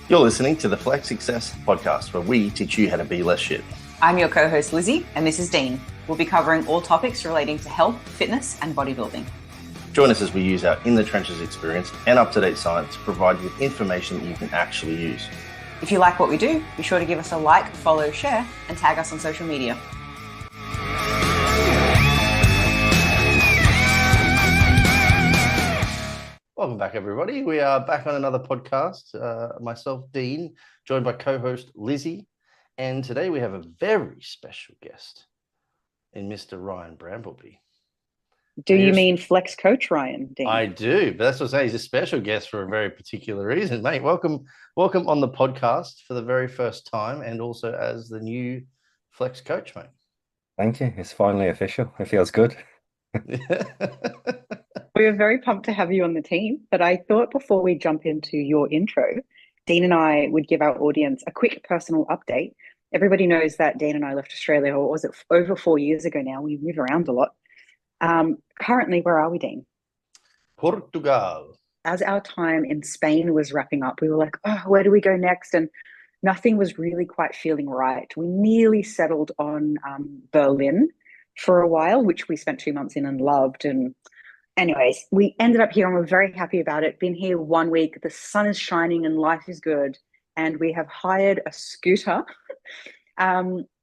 You're listening to the Flex Success podcast, where we teach you how to be less shit. I'm your co-host Lizzie, and this is Dean. We'll be covering all topics relating to health, fitness, and bodybuilding. Join us as we use our in-the-trenches experience and up-to-date science to provide you with information that you can actually use. If you like what we do, be sure to give us a like, follow, share, and tag us on social media. Welcome back, everybody. We are back on another podcast. Myself, Dean, joined by co-host Lizzie. And today we have a very special guest in Mr. Ryan Brambleby. Do you mean Flex Coach Ryan, Dean? I do, but that's what I'm saying. He's a special guest for a very particular reason, mate. Welcome on the podcast for the very first time, and also as the new Flex Coach, mate. Thank you. It's finally official. It feels good. We are very pumped to have you on the team, but I thought before we jump into your intro, Dean and I would give our audience a quick personal update. Everybody knows that Dean and I left Australia, or was it over 4 years ago now? We move around a lot. Currently, where are we, Dean? Portugal. As our time in Spain was wrapping up, we were like, oh, where do we go next? And nothing was really quite feeling right. We nearly settled on Berlin for a while, which we spent 2 months in and loved. And anyways, we ended up here and we're very happy about it. Been here 1 week. The sun is shining and life is good. And we have hired a scooter.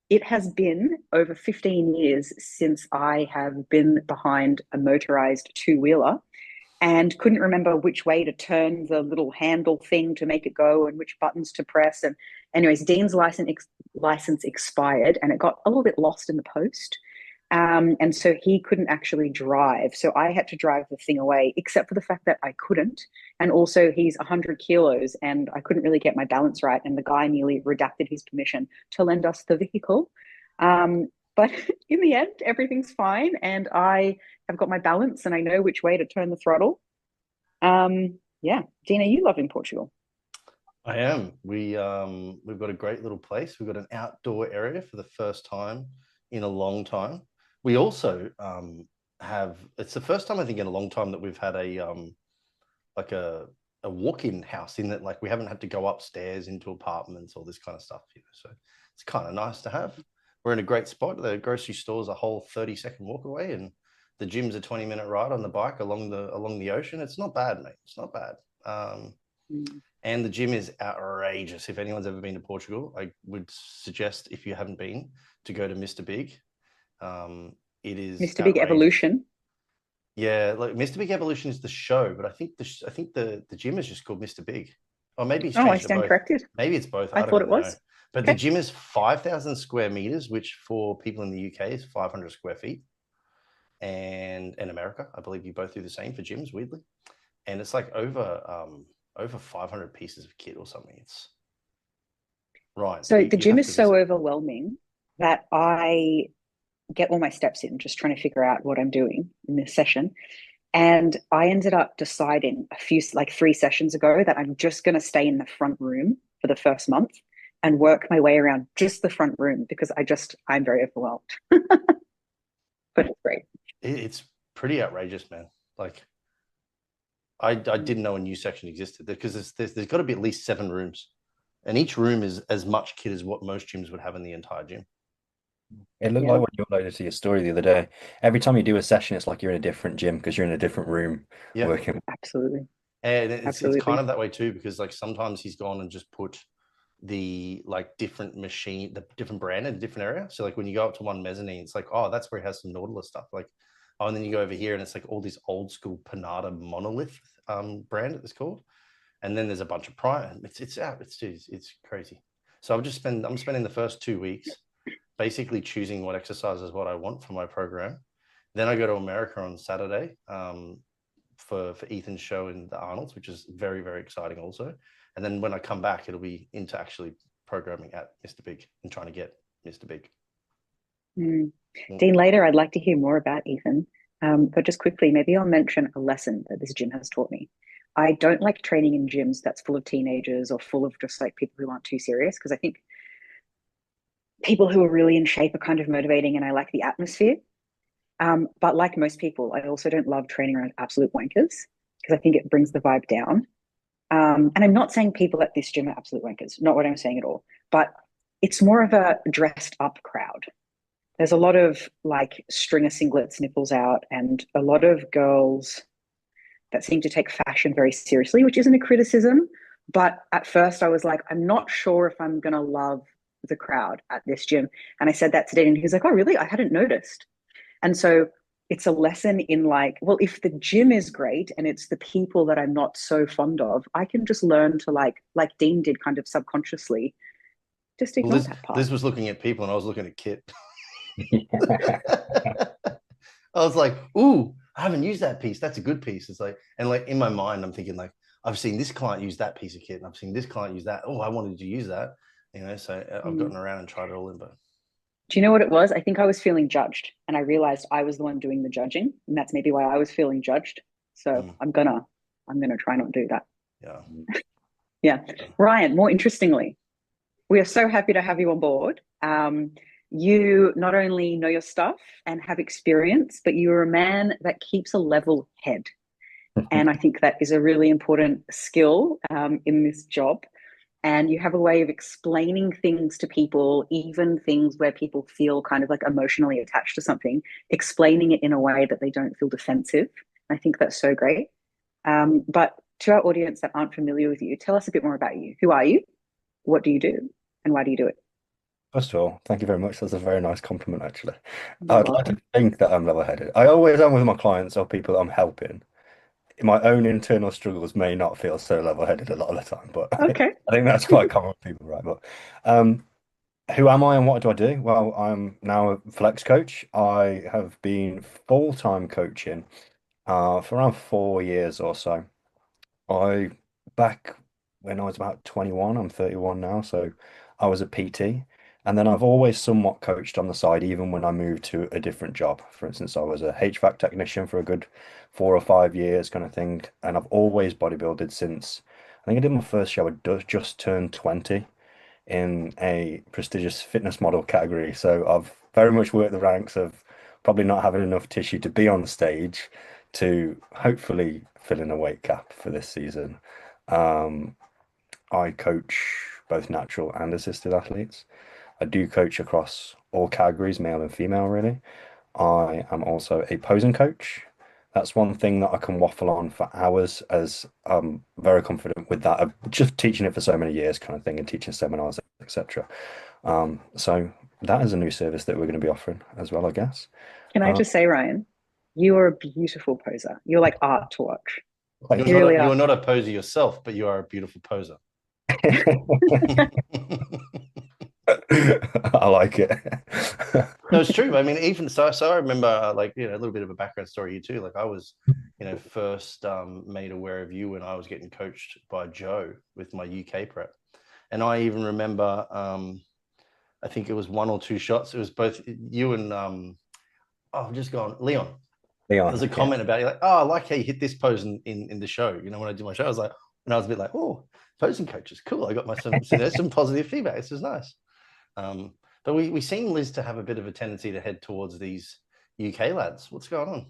It has been over 15 years since I have been behind a motorized two-wheeler and couldn't remember which way to turn the little handle thing to make it go and which buttons to press. And anyways, Dean's license expired and it got a little bit lost in the post. And so he couldn't actually drive. So I had to drive the thing away, except for the fact that I couldn't. And also he's 100 kilos and I couldn't really get my balance right. And the guy nearly redacted his permission to lend us the vehicle. But in the end, everything's fine. And I have got my balance and I know which way to turn the throttle. Yeah. Dina, you love in Portugal. I am. We've got a great little place. We've got an outdoor area for the first time in a long time. We also it's the first time I think in a long time that we've had a walk-in house, in that like we haven't had to go upstairs into apartments, all this kind of stuff, so it's kind of nice to have. We're in a great spot. The grocery store's a whole 30-second walk away, and the gym's a 20-minute ride on the bike along the ocean. It's not bad, mate. It's not bad. And the gym is outrageous. If anyone's ever been to Portugal, I would suggest, if you haven't been, to go to Mr. Big. It is Mr. Big Evolution. Yeah, like Mr. Big Evolution is the show, but I think the gym is just called Mr. Big. Or maybe it's changed. Oh, I stand corrected. Maybe it's both. I thought it was. But okay. The gym is 5,000 square meters, which for people in the UK is 500 square feet. And in America, I believe you both do the same for gyms, weirdly. And it's like over 500 pieces of kit or something. It's right. So the gym is so overwhelming that I get all my steps in, just trying to figure out what I'm doing in this session. And I ended up deciding 3 sessions ago that I'm just going to stay in the front room for the first month and work my way around just the front room, because I'm very overwhelmed. But it's great. It's pretty outrageous, man. Like I didn't know a new section existed, because there's got to be at least 7 rooms, and each room is as much kit as what most gyms would have in the entire gym. It looked like when you uploaded to your story the other day. Every time you do a session, it's like you're in a different gym because you're in a different room working. Absolutely. And it's kind of that way too, because like sometimes he's gone and just put the like different machine, the different brand in a different area. So like when you go up to one mezzanine, it's like, oh, that's where he has some Nautilus stuff. Like, oh, and then you go over here and it's like all this old school Panada Monolith brand, it's called. And then there's a bunch of Prime. It's crazy. So I'm spending the first 2 weeks basically choosing what exercises what I want for my program. Then I go to America on Saturday for Ethan's show in the Arnold's, which is very, very exciting also. And then when I come back, it'll be into actually programming at Mr. Big and trying to get Mr. Big. Dean, later I'd like to hear more about Ethan. But just quickly, maybe I'll mention a lesson that this gym has taught me. I don't like training in gyms that's full of teenagers or full of just like people who aren't too serious, because I think people who are really in shape are kind of motivating and I like the atmosphere. But like most people, I also don't love training around absolute wankers, because I think it brings the vibe down. And I'm not saying people at this gym are absolute wankers, not what I'm saying at all, but it's more of a dressed up crowd. There's a lot of like stringer singlets, nipples out, and a lot of girls that seem to take fashion very seriously, which isn't a criticism. But at first, I was like, I'm not sure if I'm going to love the crowd at this gym. And I said that to Dean, and he was like, oh, really? I hadn't noticed. And so it's a lesson in like, well, if the gym is great and it's the people that I'm not so fond of, I can just learn to like Dean did kind of subconsciously, just ignore that part. Liz was looking at people and I was looking at Kit. I was like, ooh, I haven't used that piece. That's a good piece. It's like, and like in my mind, I'm thinking like, I've seen this client use that piece of kit and I've seen this client use that. Oh, I wanted to use that, so I've gotten around and tried it all in. But do you know what it was? I think I was feeling judged and I realized I was the one doing the judging. And that's maybe why I was feeling judged. So I'm gonna try not to do that. Yeah. Yeah. Ryan, more interestingly, we are so happy to have you on board. You not only know your stuff and have experience, but you're a man that keeps a level head. And I think that is a really important skill in this job. And you have a way of explaining things to people, even things where people feel kind of like emotionally attached to something, explaining it in a way that they don't feel defensive. I think that's so great. But to our audience that aren't familiar with you, tell us a bit more about you. Who are you? What do you do? And why do you do it? First of all, thank you very much. That's a very nice compliment, actually. You're I'd like welcome. to think that I'm level-headed. I always am with my clients or people that I'm helping. My own internal struggles may not feel so level-headed a lot of the time, but Okay. I think that's quite common with people, right? But who am I and what do I do? Well, I'm now a flex coach. I have been full-time coaching for around 4 years or so. I back when I was about 21, I'm 31 now, so I was a PT. And then I've always somewhat coached on the side, even when I moved to a different job. For instance, I was a HVAC technician for a good 4 or 5 years, kind of thing. And I've always bodybuilded since I think I did my first show. I just turned 20 in a prestigious fitness model category. So I've very much worked the ranks of probably not having enough tissue to be on stage to hopefully fill in a weight gap for this season. I coach both natural and assisted athletes. I do coach across all categories, male and female, really. I am also a posing coach. That's one thing that I can waffle on for hours, as I'm very confident with that. I've just teaching it for so many years, kind of thing, and teaching seminars, etc. So that is a new service that we're going to be offering as well, I guess. Can I just say, Ryan, you are a beautiful poser. You're like art to watch. You're not a poser yourself, but you are a beautiful poser. I like it. No, it's true. I mean, even so I remember like, a little bit of a background story here too. Like I was, first made aware of you when I was getting coached by Joe with my UK prep. And I even remember, I think it was one or two shots. It was both you and, I'm just gone, Leon. Leon. There's a comment about you like, oh, I like how you hit this pose in the show. When I do my show, I was like, and I was a bit like, oh, posing coaches, cool. I got some positive feedback. This is nice. But we seem, Liz, to have a bit of a tendency to head towards these UK lads. What's going on?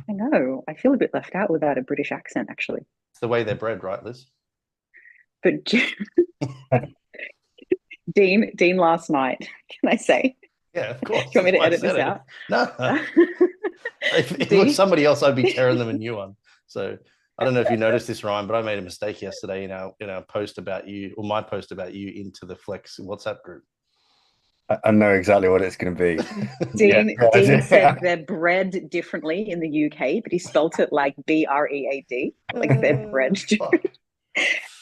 I know. I feel a bit left out without a British accent, actually. It's the way they're bred, right, Liz? But Dean last night, can I say? Yeah, of course. Do you want me to edit this out? No. If it was somebody else, I'd be tearing them a new one. So I don't know if you noticed this, Ryan, but I made a mistake yesterday in our post about you, or my post about you, into the Flex WhatsApp group. I know exactly what it's going to be. Dean said they're bred differently in the UK, but he spelt it like BREAD, like they're bred.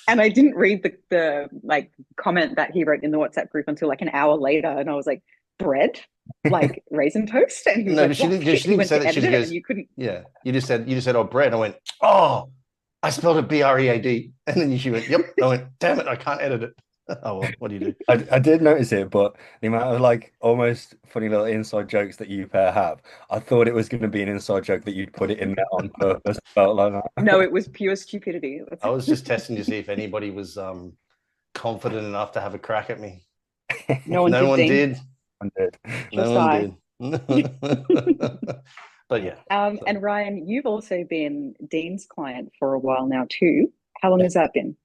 And I didn't read the like comment that he wrote in the WhatsApp group until like an hour later, and I was like, bread, like raisin toast. And he was like, she didn't say that. She goes, you couldn't. Yeah, you just said, oh, bread. I went, oh, I spelled it BREAD, and then she went, yep. I went, damn it, I can't edit it. Oh well, what do you do? I did notice it, but the amount of like almost funny little inside jokes that you pair have, I thought it was going to be an inside joke that you'd put it in there on purpose. Felt like that. No, it was pure stupidity. I was just testing to see if anybody was confident enough to have a crack at me. No one did. No one did. But yeah. And Ryan, you've also been Dean's client for a while now too. How long has that been?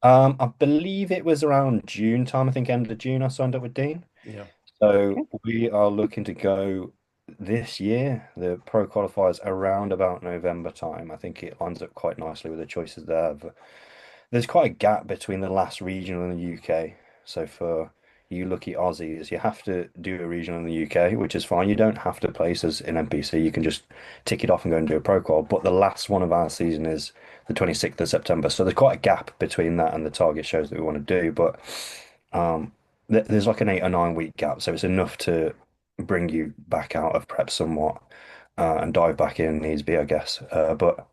I believe it was around June time. I think end of June I signed up with Dean. Yeah. So Okay. we are looking to go this year. The pro qualifiers around about November time. I think it lines up quite nicely with the choices there. But there's quite a gap between the last regional in the UK. So for you lucky Aussies, you have to do a regional in the UK, which is fine. You don't have to place as in NPC. You can just tick it off and go and do a pro qual. But the last one of our season is the 26th of September. So there's quite a gap between that and the target shows that we want to do. But there's like an 8 or 9 week gap, so it's enough to bring you back out of prep somewhat and dive back in needs be, I guess. But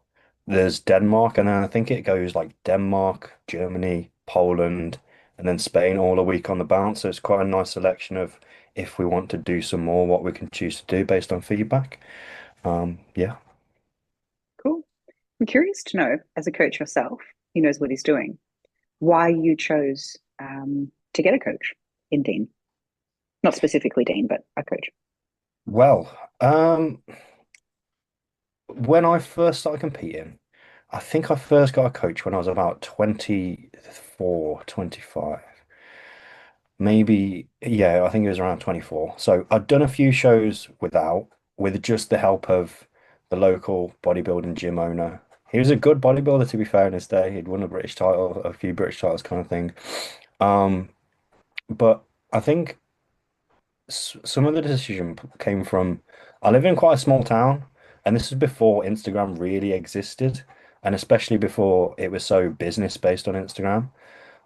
there's Denmark, and then I think it goes like Denmark, Germany, Poland, and then Spain all a week on the bounce. So it's quite a nice selection of if we want to do some more, what we can choose to do based on feedback. Yeah. Cool. I'm curious to know, as a coach yourself, he knows what he's doing, why you chose to get a coach in Dean. Not specifically Dean, but a coach. Well, when I first started competing, I think I first got a coach when I was about 24, 25. Maybe, yeah, I think it was around 24. So I'd done a few shows with just the help of the local bodybuilding gym owner. He was a good bodybuilder, to be fair, in his day. He'd won a British title, a few British titles kind of thing. Um, but I think some of the decision came from I live in quite a small town, and this is before Instagram really existed, and especially before it was so business based on Instagram,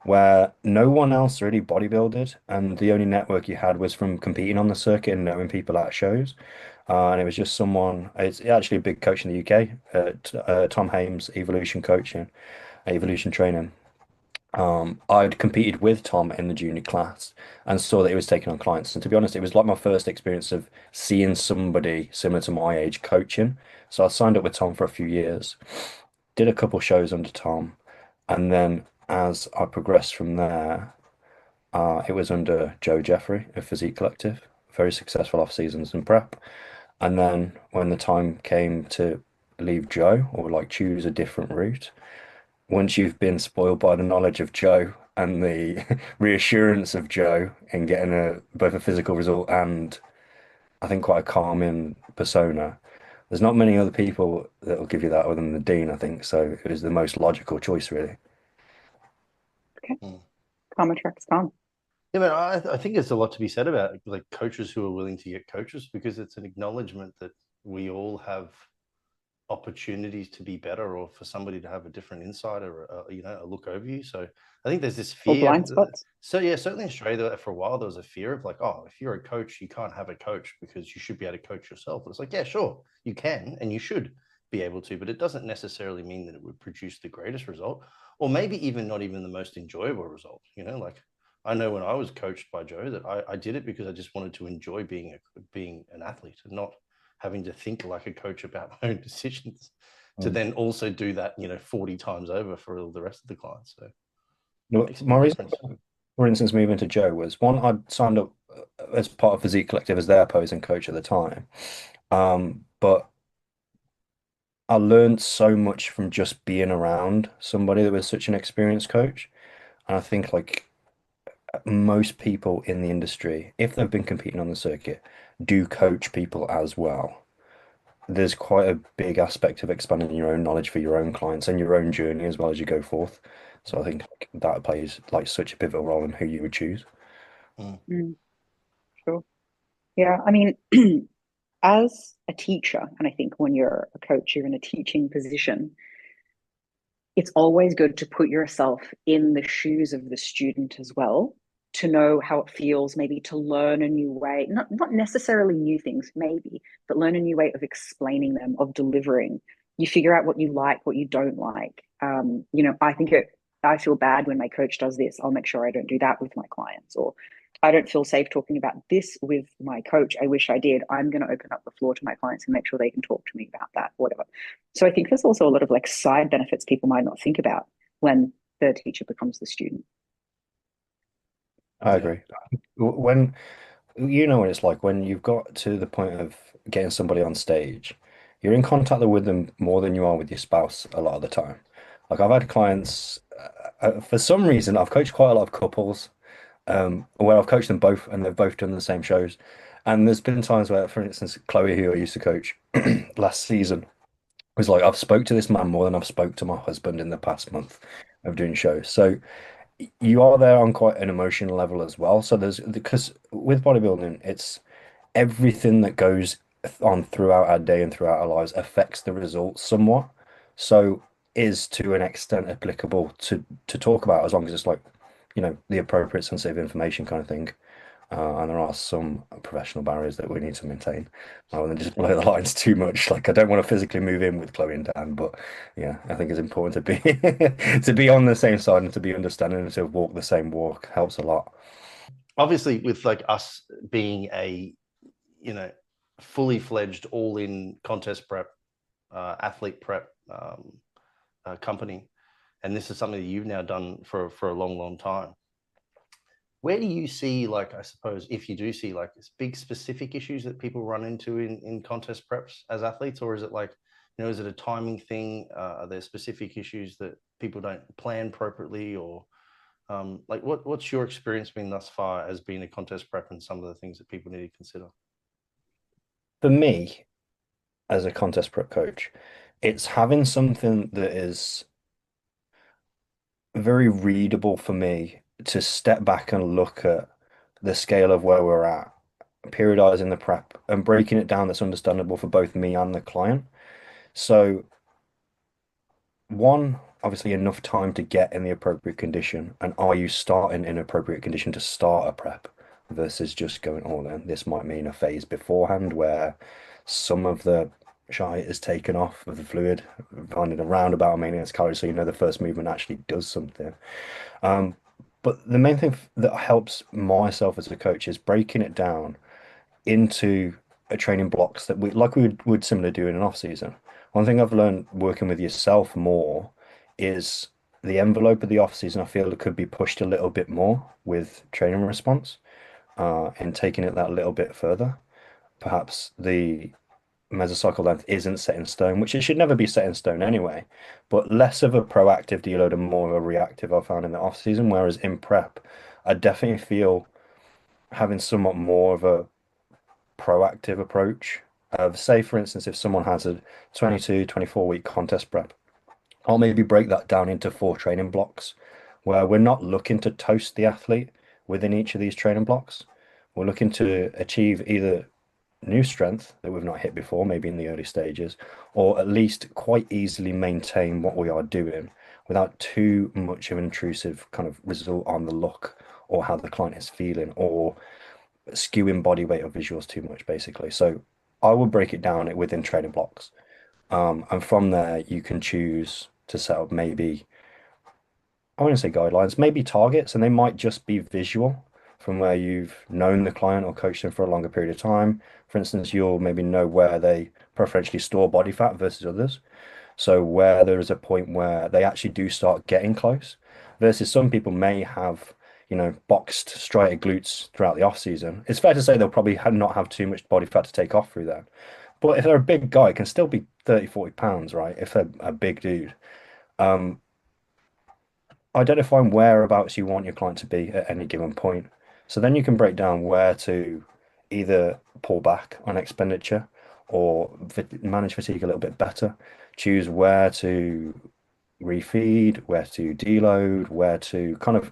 where no one else really bodybuilded, and the only network you had was from competing on the circuit and knowing people at shows. And it was just someone, it's actually a big coach in the UK, Tom Hames, Evolution Coaching, Evolution Training. I'd competed with Tom in the junior class and saw that he was taking on clients. And to be honest, it was like my first experience of seeing somebody similar to my age coaching. So I signed up with Tom for a few years, did a couple shows under Tom, and then as I progressed from there, it was under Joe Jeffrey of Physique Collective, very successful off seasons and prep. And then when the time came to leave Joe or like choose a different route, once you've been spoiled by the knowledge of Joe and the reassurance of Joe in getting a both a physical result and I think quite a calming persona, there's not many other people that will give you that other than the Dean, I think. So it was the most logical choice, really. Okay. Mm. Calm attracts calm. Yeah, but I think there's a lot to be said about like coaches who are willing to get coaches because it's an acknowledgement that we all have opportunities to be better or for somebody to have a different insight or a look over you. So I think there's this Or fear. blind spots. So yeah, certainly in Australia for a while there was a fear of like, oh, if you're a coach you can't have a coach because you should be able to coach yourself. But it's like, yeah, sure, you can and you should be able to, but it doesn't necessarily mean that it would produce the greatest result or maybe even not even the most enjoyable result. Like I know when I was coached by Joe that I did it because I just wanted to enjoy being an athlete and not having to think like a coach about my own decisions to then also do that, 40 times over for all the rest of the clients. So No, it makes a my big reason, difference. for instance, moving to Joe was one, I'd signed up as part of Physique Collective as their posing coach at the time. But I learned so much from just being around somebody that was such an experienced coach. And I think like most people in the industry, if they've been competing on the circuit, do coach people as well. There's quite a big aspect of expanding your own knowledge for your own clients and your own journey as well as you go forth. So I think like, that plays like such a pivotal role in who you would choose. Mm, sure. Yeah. I mean, as a teacher, and I think when you're a coach, you're in a teaching position, it's always good to put yourself in the shoes of the student as well, to know how it feels, maybe to learn a new way, not necessarily new things, maybe, but learn a new way of explaining them, of delivering. You figure out what you like, what you don't like. I feel bad when my coach does this. I'll make sure I don't do that with my clients, or I don't feel safe talking about this with my coach. I wish I did. I'm going to open up the floor to my clients and make sure they can talk to me about that, whatever. So I think there's also a lot of like side benefits people might not think about when the teacher becomes the student. I agree. When you know what it's like when you've got to the point of getting somebody on stage, you're in contact with them more than you are with your spouse a lot of the time. Like I've had clients, for some reason, I've coached quite a lot of couples, where I've coached them both and they've both done the same shows. And there's been times where, for instance, Chloe, who I used to coach last season, was like, I've spoke to this man more than I've spoke to my husband in the past month of doing shows. So you are there on quite an emotional level as well. So there's because with bodybuilding, it's everything that goes on throughout our day and throughout our lives affects the results somewhat. So is to an extent applicable to talk about as long as it's like, the appropriate sensitive information kind of thing. And there are some professional barriers that we need to maintain. I want to just blow the lines too much. Like I don't want to physically move in with Chloe and Dan, but yeah, I think it's important to be to be on the same side and to be understanding and to walk the same walk helps a lot. Obviously, with like us being a, fully fledged, all in contest prep, athlete prep company, and this is something that you've now done for a long, long time. Where do you see, like, I suppose, if you do see like big specific issues that people run into in contest preps as athletes, or is it like, is it a timing thing? Are there specific issues that people don't plan appropriately, or like what's your experience been thus far as being a contest prep and some of the things that people need to consider? For me, as a contest prep coach, it's having something that is very readable for me to step back and look at the scale of where we're at, periodizing the prep and breaking it down that's understandable for both me and the client. So, one, obviously enough time to get in the appropriate condition, and are you starting in appropriate condition to start a prep versus just going all in? This might mean a phase beforehand where some of the shite is taken off of the fluid, finding a roundabout maintenance calories, so the first movement actually does something. Um, but the main thing that helps myself as a coach is breaking it down into a training blocks that we would similarly do in an off season. One thing I've learned working with yourself more is the envelope of the off season. I feel it could be pushed a little bit more with training response, and taking it that little bit further. Perhaps the mesocycle length isn't set in stone, which it should never be set in stone anyway, but less of a proactive deload and more of a reactive I found in the off season. Whereas in prep, I definitely feel having somewhat more of a proactive approach of, say, for instance, if someone has a 22, 24 week contest prep, I'll maybe break that down into 4 training blocks where we're not looking to toast the athlete within each of these training blocks. We're looking to achieve either new strength that we've not hit before, maybe in the early stages, or at least quite easily maintain what we are doing without too much of an intrusive kind of result on the look or how the client is feeling, or skewing body weight or visuals too much, basically. So I would break it down within training blocks. And from there, you can choose to set up maybe, I wouldn't say guidelines, maybe targets, and they might just be visual from where you've known the client or coached them for a longer period of time. For instance, you'll maybe know where they preferentially store body fat versus others. So where there is a point where they actually do start getting close, versus some people may have, boxed striated glutes throughout the off season. It's fair to say they'll probably not have too much body fat to take off through that. But if they're a big guy, it can still be 30, 40 pounds, right? If they're a big dude. Um, Identifying whereabouts you want your client to be at any given point. So then you can break down where to either pull back on expenditure or manage fatigue a little bit better. Choose where to refeed, where to deload, where to kind of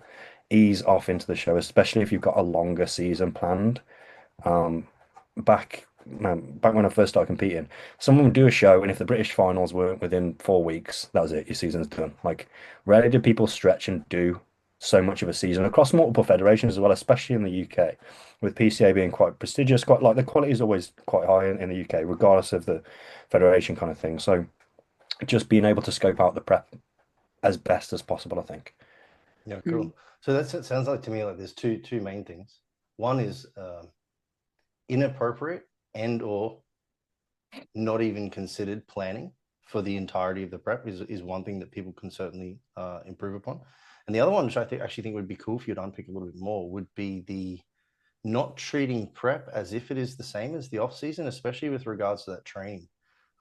ease off into the show, especially if you've got a longer season planned. Um, back when I first started competing, someone would do a show, and if the British finals weren't within 4 weeks, that was it. Your season's done. Like, rarely did people stretch and do so much of a season across multiple federations as well, especially in the UK, with PCA being quite prestigious. Quite like the quality is always quite high in the UK, regardless of the federation kind of thing. So, just being able to scope out the prep as best as possible, I think. Yeah, cool. So it sounds like to me like there's two main things. One is inappropriate and or not even considered planning for the entirety of the prep is one thing that people can certainly improve upon. And the other one, which I actually think would be cool for you to unpick a little bit more, would be the not treating prep as if it is the same as the off season, especially with regards to that training.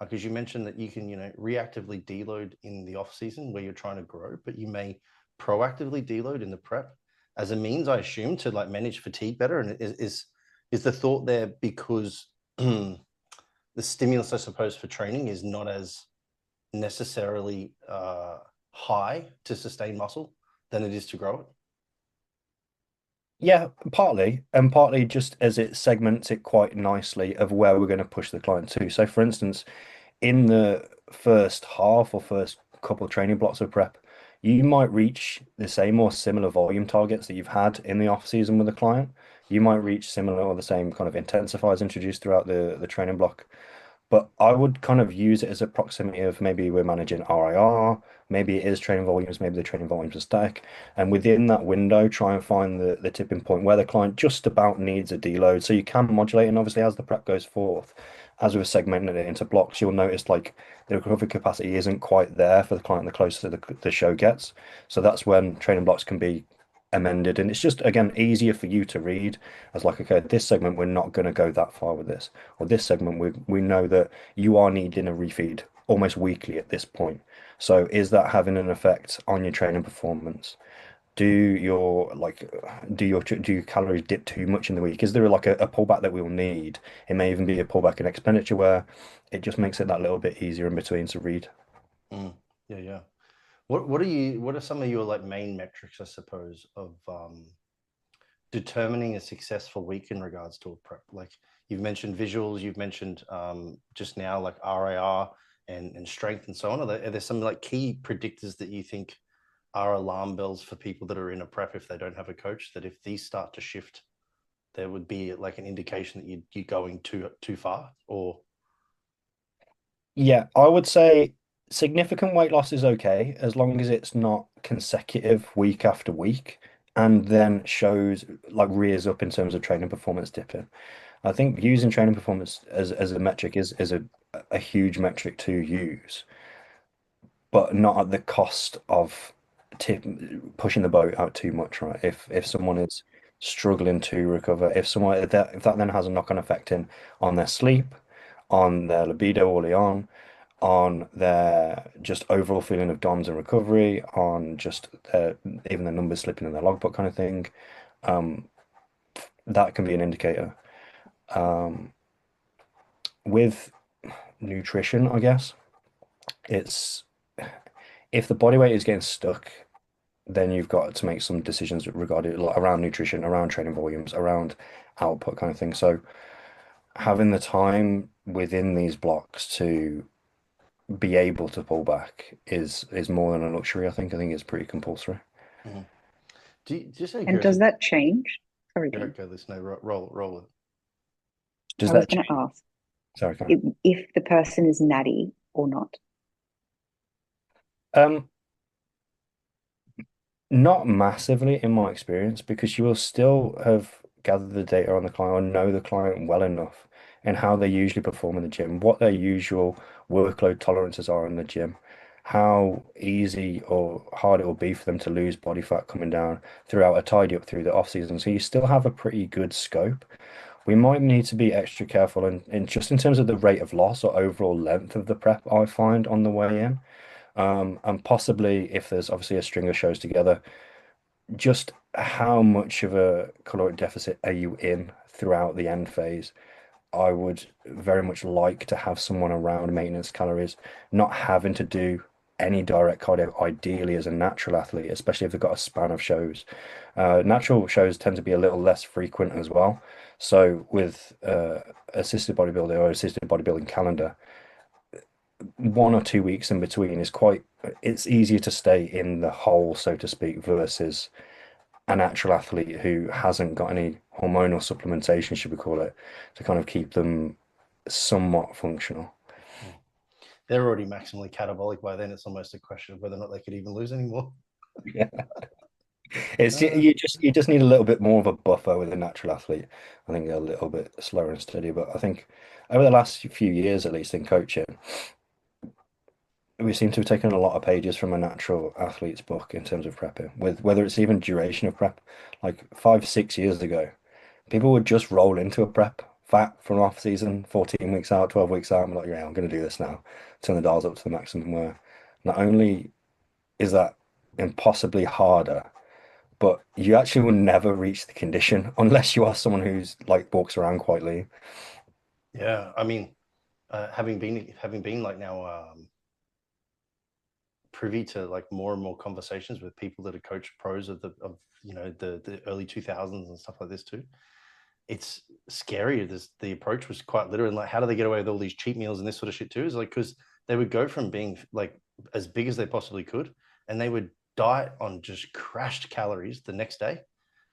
because you mentioned that you can, reactively deload in the off season where you're trying to grow, but you may proactively deload in the prep as a means, I assume, to like manage fatigue better. And is the thought there because the stimulus, I suppose, for training is not as necessarily high to sustain muscle than it is to grow it? Yeah, partly, and partly just as it segments it quite nicely of where we're going to push the client to. So, for instance, in the first half or first couple of training blocks of prep, you might reach the same or similar volume targets that you've had in the off season with the client. You might reach similar or the same kind of intensifiers introduced throughout the training block. But I would kind of use it as a proximity of maybe we're managing RIR, maybe it is training volumes, maybe the training volumes are static. And within that window, try and find the tipping point where the client just about needs a deload. So you can modulate, and obviously as the prep goes forth, as we're segmenting it into blocks, you'll notice like the recovery capacity isn't quite there for the client the closer the show gets. So that's when training blocks can be amended. And it's just, again, easier for you to read as like, okay, this segment, we're not going to go that far with this. Or this segment, we know that you are needing a refeed almost weekly at this point. So is that having an effect on your training performance? Do your calories dip too much in the week? Is there like a pullback that we'll need? It may even be a pullback in expenditure where it just makes it that little bit easier in between to read. Yeah, yeah. What are some of your like main metrics, I suppose, of determining a successful week in regards to a prep? Like you've mentioned visuals, you've mentioned just now like RIR and strength and so on. Are there some like key predictors that you think are alarm bells for people that are in a prep if they don't have a coach, that if these start to shift, there would be like an indication that you're going too far? Or Yeah, I would say significant weight loss is okay as long as it's not consecutive week after week and then shows like rears up in terms of training performance dipping. I think using training performance as a metric is a huge metric to use, but not at the cost of tip, pushing the boat out too much, right? If someone is struggling to recover, if that then has a knock-on effect on their sleep, on their libido early on their just overall feeling of DOMS and recovery, on just even the numbers slipping in their logbook kind of thing, that can be an indicator. With nutrition, I guess, it's if the body weight is getting stuck, then you've got to make some decisions regarding like, around nutrition, around training volumes, around output kind of thing. So having the time within these blocks to be able to pull back is more than a luxury, I think. I think it's pretty compulsory. Mhm. Just out of And does curiosity, that change? Sorry, yeah, Dean. okay, let's know. Roll it. Does I was that going to change? ask Sorry, Karen. if the person is natty or not. Um, Not massively in my experience because you will still have gathered the data on the client or know the client well enough and how they usually perform in the gym, what their usual workload tolerances are in the gym, how easy or hard it will be for them to lose body fat coming down throughout a tidy up through the off season. So you still have a pretty good scope. We might need to be extra careful in just in terms of the rate of loss or overall length of the prep I find on the way in. And possibly if there's obviously a string of shows together, just how much of a caloric deficit are you in throughout the end phase? I would very much like to have someone around maintenance calories, not having to do any direct cardio, ideally as a natural athlete, especially if they've got a span of shows. Natural shows tend to be a little less frequent as well. So with assisted bodybuilding or assisted bodybuilding calendar, 1 or 2 weeks in between it's easier to stay in the hole, so to speak, versus an actual athlete who hasn't got any hormonal supplementation, should we call it, to kind of keep them somewhat functional. They're already maximally catabolic by then. It's almost a question of whether or not they could even lose anymore. Yeah. It's Uh, you just need a little bit more of a buffer with a natural athlete. I think they're a little bit slower and steady, but I think over the last few years, at least in coaching, we seem to have taken a lot of pages from a natural athlete's book in terms of prepping, with whether it's even duration of prep. Like 5, 6 years ago, people would just roll into a prep fat from off season, 14 weeks out, 12 weeks out. I'm like, yeah, I'm going to do this now. Turn the dials up to the maximum where not only is that impossibly harder, but you actually will never reach the condition unless you are someone who's like walks around quite lean. Yeah, I mean, having been like now privy to like more and more conversations with people that are coach pros of the early 2000s and stuff like this too. It's scary. The approach was quite literal. And like, how do they get away with all these cheat meals and this sort of shit too? Is like because they would go from being like as big as they possibly could, and they would diet on just crashed calories the next day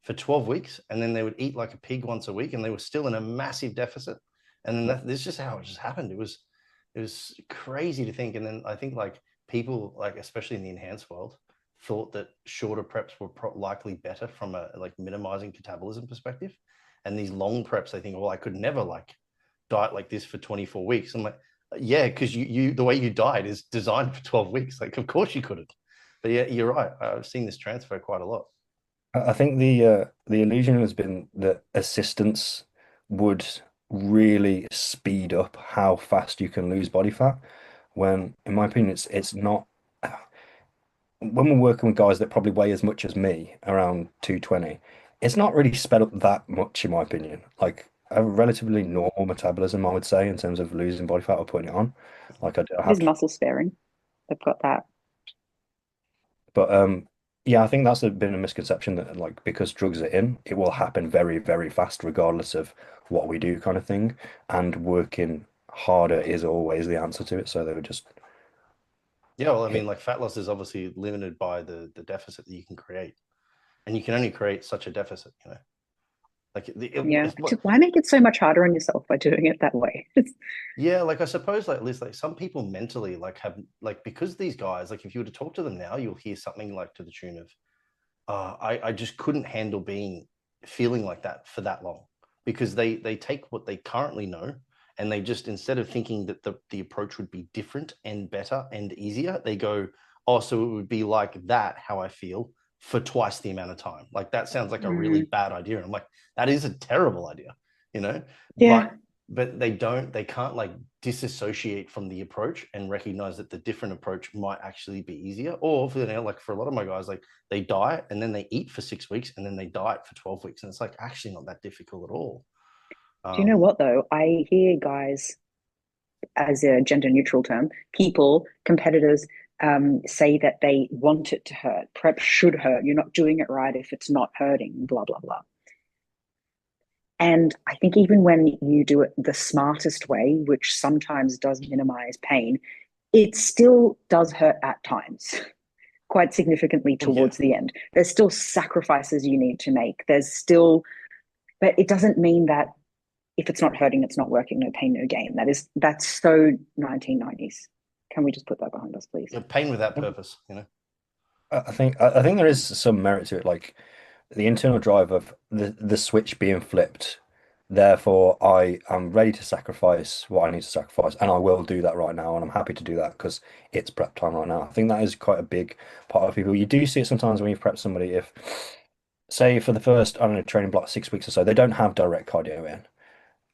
for 12 weeks, and then they would eat like a pig once a week, and they were still in a massive deficit. And then this is just how it just happened. It was crazy to think. And then I think like people like especially in the enhanced world thought that shorter preps were likely better from a like minimizing catabolism perspective, and these long preps they think, well, I could never like diet like this for 24 weeks. I'm like, yeah, because you the way you diet is designed for 12 weeks, like of course you couldn't. But yeah, you're right, I've seen this transfer quite a lot. I think the illusion has been that assistance would really speed up how fast you can lose body fat, when in my opinion it's not. When we're working with guys that probably weigh as much as me, around 220, it's not really sped up that much, in my opinion. Like a relatively normal metabolism, I would say, in terms of losing body fat or putting it on. Like I It is have to, muscle sparing. They've got that. but yeah, I think that's been a misconception that like because drugs are in, it will happen very, very fast, regardless of what we do, kind of thing. And working harder is always the answer to it. So they would just Yeah, well, I hit. mean, like fat loss is obviously limited by the deficit that you can create, and you can only create such a deficit, like Yeah. Why make it so much harder on yourself by doing it that way? yeah, like I suppose like at least like some people mentally like have like because these guys like if you were to talk to them now, you'll hear something like to the tune of I just couldn't handle being feeling like that for that long, because they take what they currently know, and they just instead of thinking that the approach would be different and better and easier, they go, oh, so it would be like that how I feel for twice the amount of time. Like that sounds like a really Mm, bad idea. And I'm like, that is a terrible idea, you know? yeah. But they can't like disassociate from the approach and recognize that the different approach might actually be easier. Or for like for a lot of my guys, like they diet and then they eat for 6 weeks and then they diet for 12 weeks. And it's like actually not that difficult at all. Do you know Um, what though? I hear guys, as a gender neutral term, people, competitors, say that they want it to hurt. Prep should hurt. You're not doing it right if it's not hurting, blah, blah, blah. And I think even when you do it the smartest way, which sometimes does minimize pain, it still does hurt at times, quite significantly well, yeah. towards the end. There's still sacrifices you need to make. There's still, but it doesn't mean that if it's not hurting, it's not working, no pain, no gain. That's so 1990s. Can we just put that behind us, please? Yeah, pain without purpose. I think there is some merit to it, like the internal drive of the switch being flipped. Therefore, I am ready to sacrifice what I need to sacrifice, and I will do that right now, and I'm happy to do that because it's prep time right now. I think that is quite a big part of people. You do see it sometimes when you prep somebody, if say for the first, I don't know, training block 6 weeks or so, they don't have direct cardio in.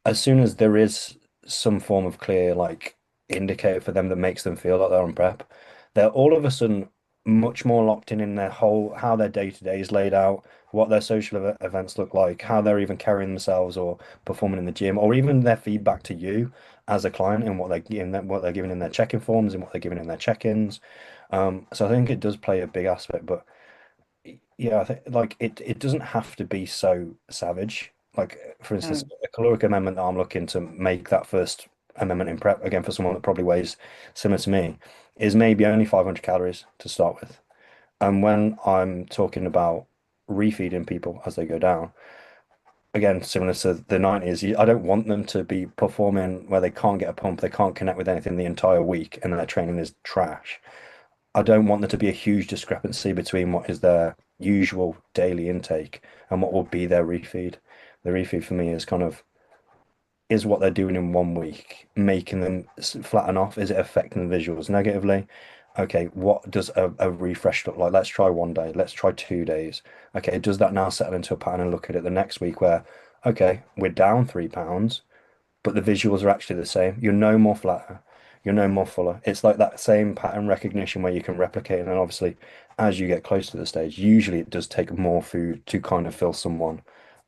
As soon as there is some form of clear like indicator for them that makes them feel like they're on prep, they're all of a sudden much more locked in their whole how their day to day is laid out, what their social events look like, how they're even carrying themselves or performing in the gym, or even their feedback to you as a client and what they're giving in their check-in forms and what they're giving in their check-ins. So I think it does play a big aspect, but yeah, I think like it doesn't have to be so savage. Like for instance, No. a caloric amendment that I'm looking to make that first amendment in prep again for someone that probably weighs similar to me is maybe only 500 calories to start with. And when I'm talking about refeeding people as they go down, again, similar to the 90s, I don't want them to be performing where they can't get a pump, they can't connect with anything the entire week, and their training is trash. I don't want there to be a huge discrepancy between what is their usual daily intake and what will be their refeed. The refeed for me is kind of is what they're doing in 1 week, making them flatten off? Is it affecting the visuals negatively? Okay, what does a refresh look like? Let's try 1 day, let's try 2 days. Okay, does that now settle into a pattern and look at it the next week where, okay, we're down 3 pounds, but the visuals are actually the same. You're no more flatter, you're no more fuller. It's like that same pattern recognition where you can replicate. And then obviously, as you get close to the stage, usually it does take more food to kind of fill someone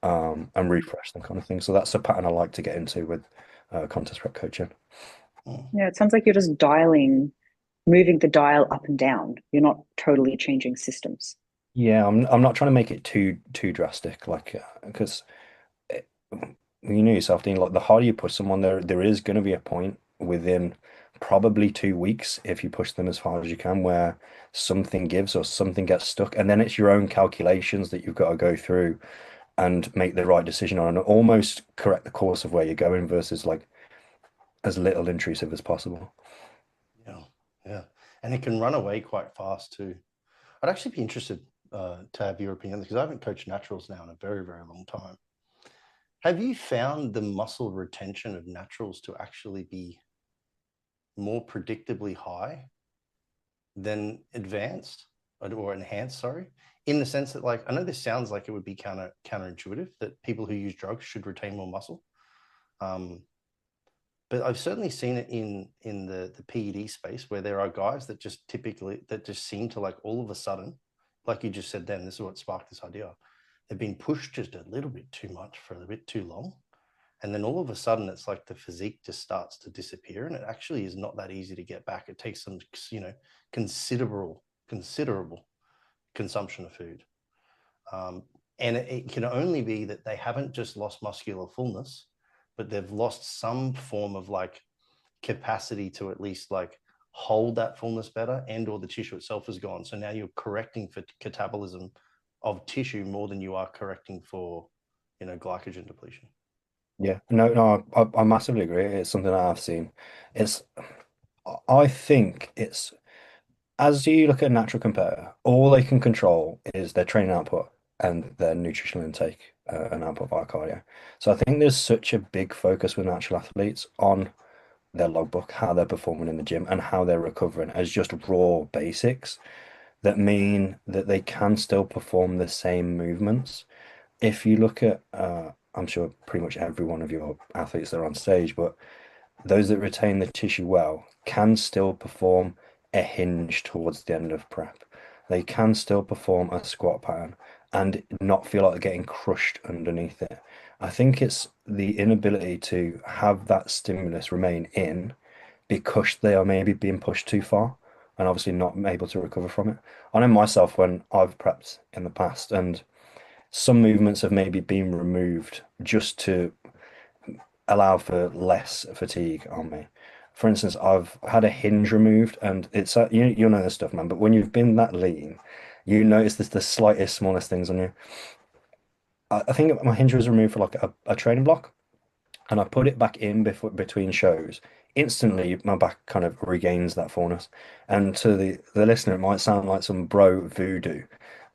and refresh them kind of thing. So that's a pattern I like to get into with contest prep coaching. Yeah, it sounds like you're just moving the dial up and down. You're not totally changing systems. Yeah, I'm not trying to make it too drastic, like because you know yourself, Dean. Like the harder you push someone, there is going to be a point within probably 2 weeks if you push them as far as you can where something gives or something gets stuck, and then it's your own calculations that you've got to go through and make the right decision on and almost correct the course of where you're going versus like as little intrusive as possible. Yeah, yeah, and it can run away quite fast too. I'd actually be interested to have your opinion because I haven't coached naturals now in a very, very long time. Have you found the muscle retention of naturals to actually be more predictably high than advanced or enhanced, sorry, in the sense that, like, I know this sounds like it would be counterintuitive that people who use drugs should retain more muscle. But I've certainly seen it in the PED space where there are guys that just seem to, like, all of a sudden, like you just said then, this is what sparked this idea. They've been pushed just a little bit too much for a bit too long. And then all of a sudden it's like the physique just starts to disappear, and it actually is not that easy to get back. It takes some, considerable consumption of food. And it can only be that they haven't just lost muscular fullness, but they've lost some form of like capacity to at least like hold that fullness better, and or the tissue itself is gone. So now you're correcting for catabolism of tissue more than you are correcting for, glycogen depletion. Yeah, no, I massively agree. It's something that I've seen. It's, I think it's, as you look at a natural competitor, all they can control is their training output and their nutritional intake and output via cardio. So I think there's such a big focus with natural athletes on their logbook, how they're performing in the gym and how they're recovering as just raw basics that mean that they can still perform the same movements. If you look at, I'm sure pretty much every one of your athletes that are on stage, but those that retain the tissue well can still perform a hinge towards the end of prep. They can still perform a squat pattern and not feel like they're getting crushed underneath it. I think it's the inability to have that stimulus remain in because they are maybe being pushed too far and obviously not able to recover from it. I know myself when I've prepped in the past and some movements have maybe been removed just to allow for less fatigue on me. For instance, I've had a hinge removed, and it's you know this stuff, man. But when you've been that lean, you notice the slightest, smallest things on you. I think my hinge was removed for like a training block, and I put it back in before between shows. Instantly, my back kind of regains that fullness. And to the listener, it might sound like some bro voodoo,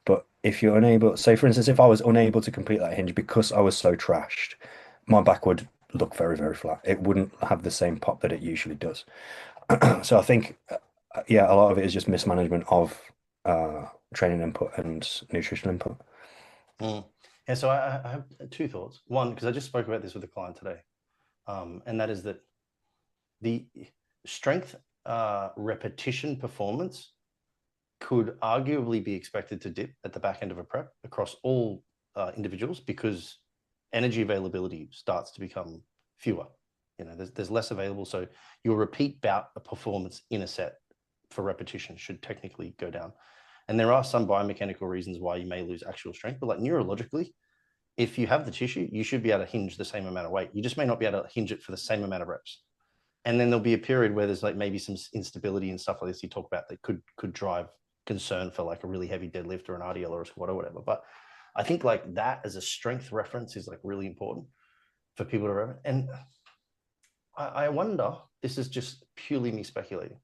but if you're unable, say for instance, if I was unable to complete that hinge because I was so trashed, my back would look very, very flat. It wouldn't have the same pop that it usually does. So I think, yeah, a lot of it is just mismanagement of training input and nutrition input. Mm. Yeah, so I have two thoughts. One, because I just spoke about this with a client today, and that is that the strength repetition performance could arguably be expected to dip at the back end of a prep across all individuals because energy availability starts to become fewer. There's less available. So your repeat bout of performance in a set for repetition should technically go down. And there are some biomechanical reasons why you may lose actual strength, but like neurologically, if you have the tissue, you should be able to hinge the same amount of weight. You just may not be able to hinge it for the same amount of reps. And then there'll be a period where there's like maybe some instability and stuff like this you talk about that could drive concern for like a really heavy deadlift or an RDL or a squat or whatever. But I think like that as a strength reference is like really important for people to remember. And I wonder, this is just purely me speculating,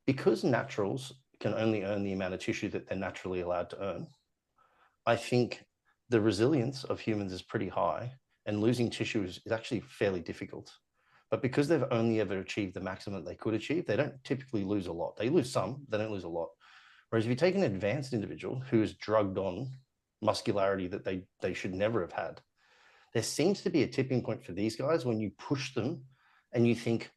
because naturals can only earn the amount of tissue that they're naturally allowed to earn. I think the resilience of humans is pretty high, and losing tissue is actually fairly difficult. But because they've only ever achieved the maximum they could achieve, they don't typically lose a lot. They lose some, they don't lose a lot. Whereas if you take an advanced individual who is drugged on muscularity that they should never have had, there seems to be a tipping point for these guys when you push them and you think,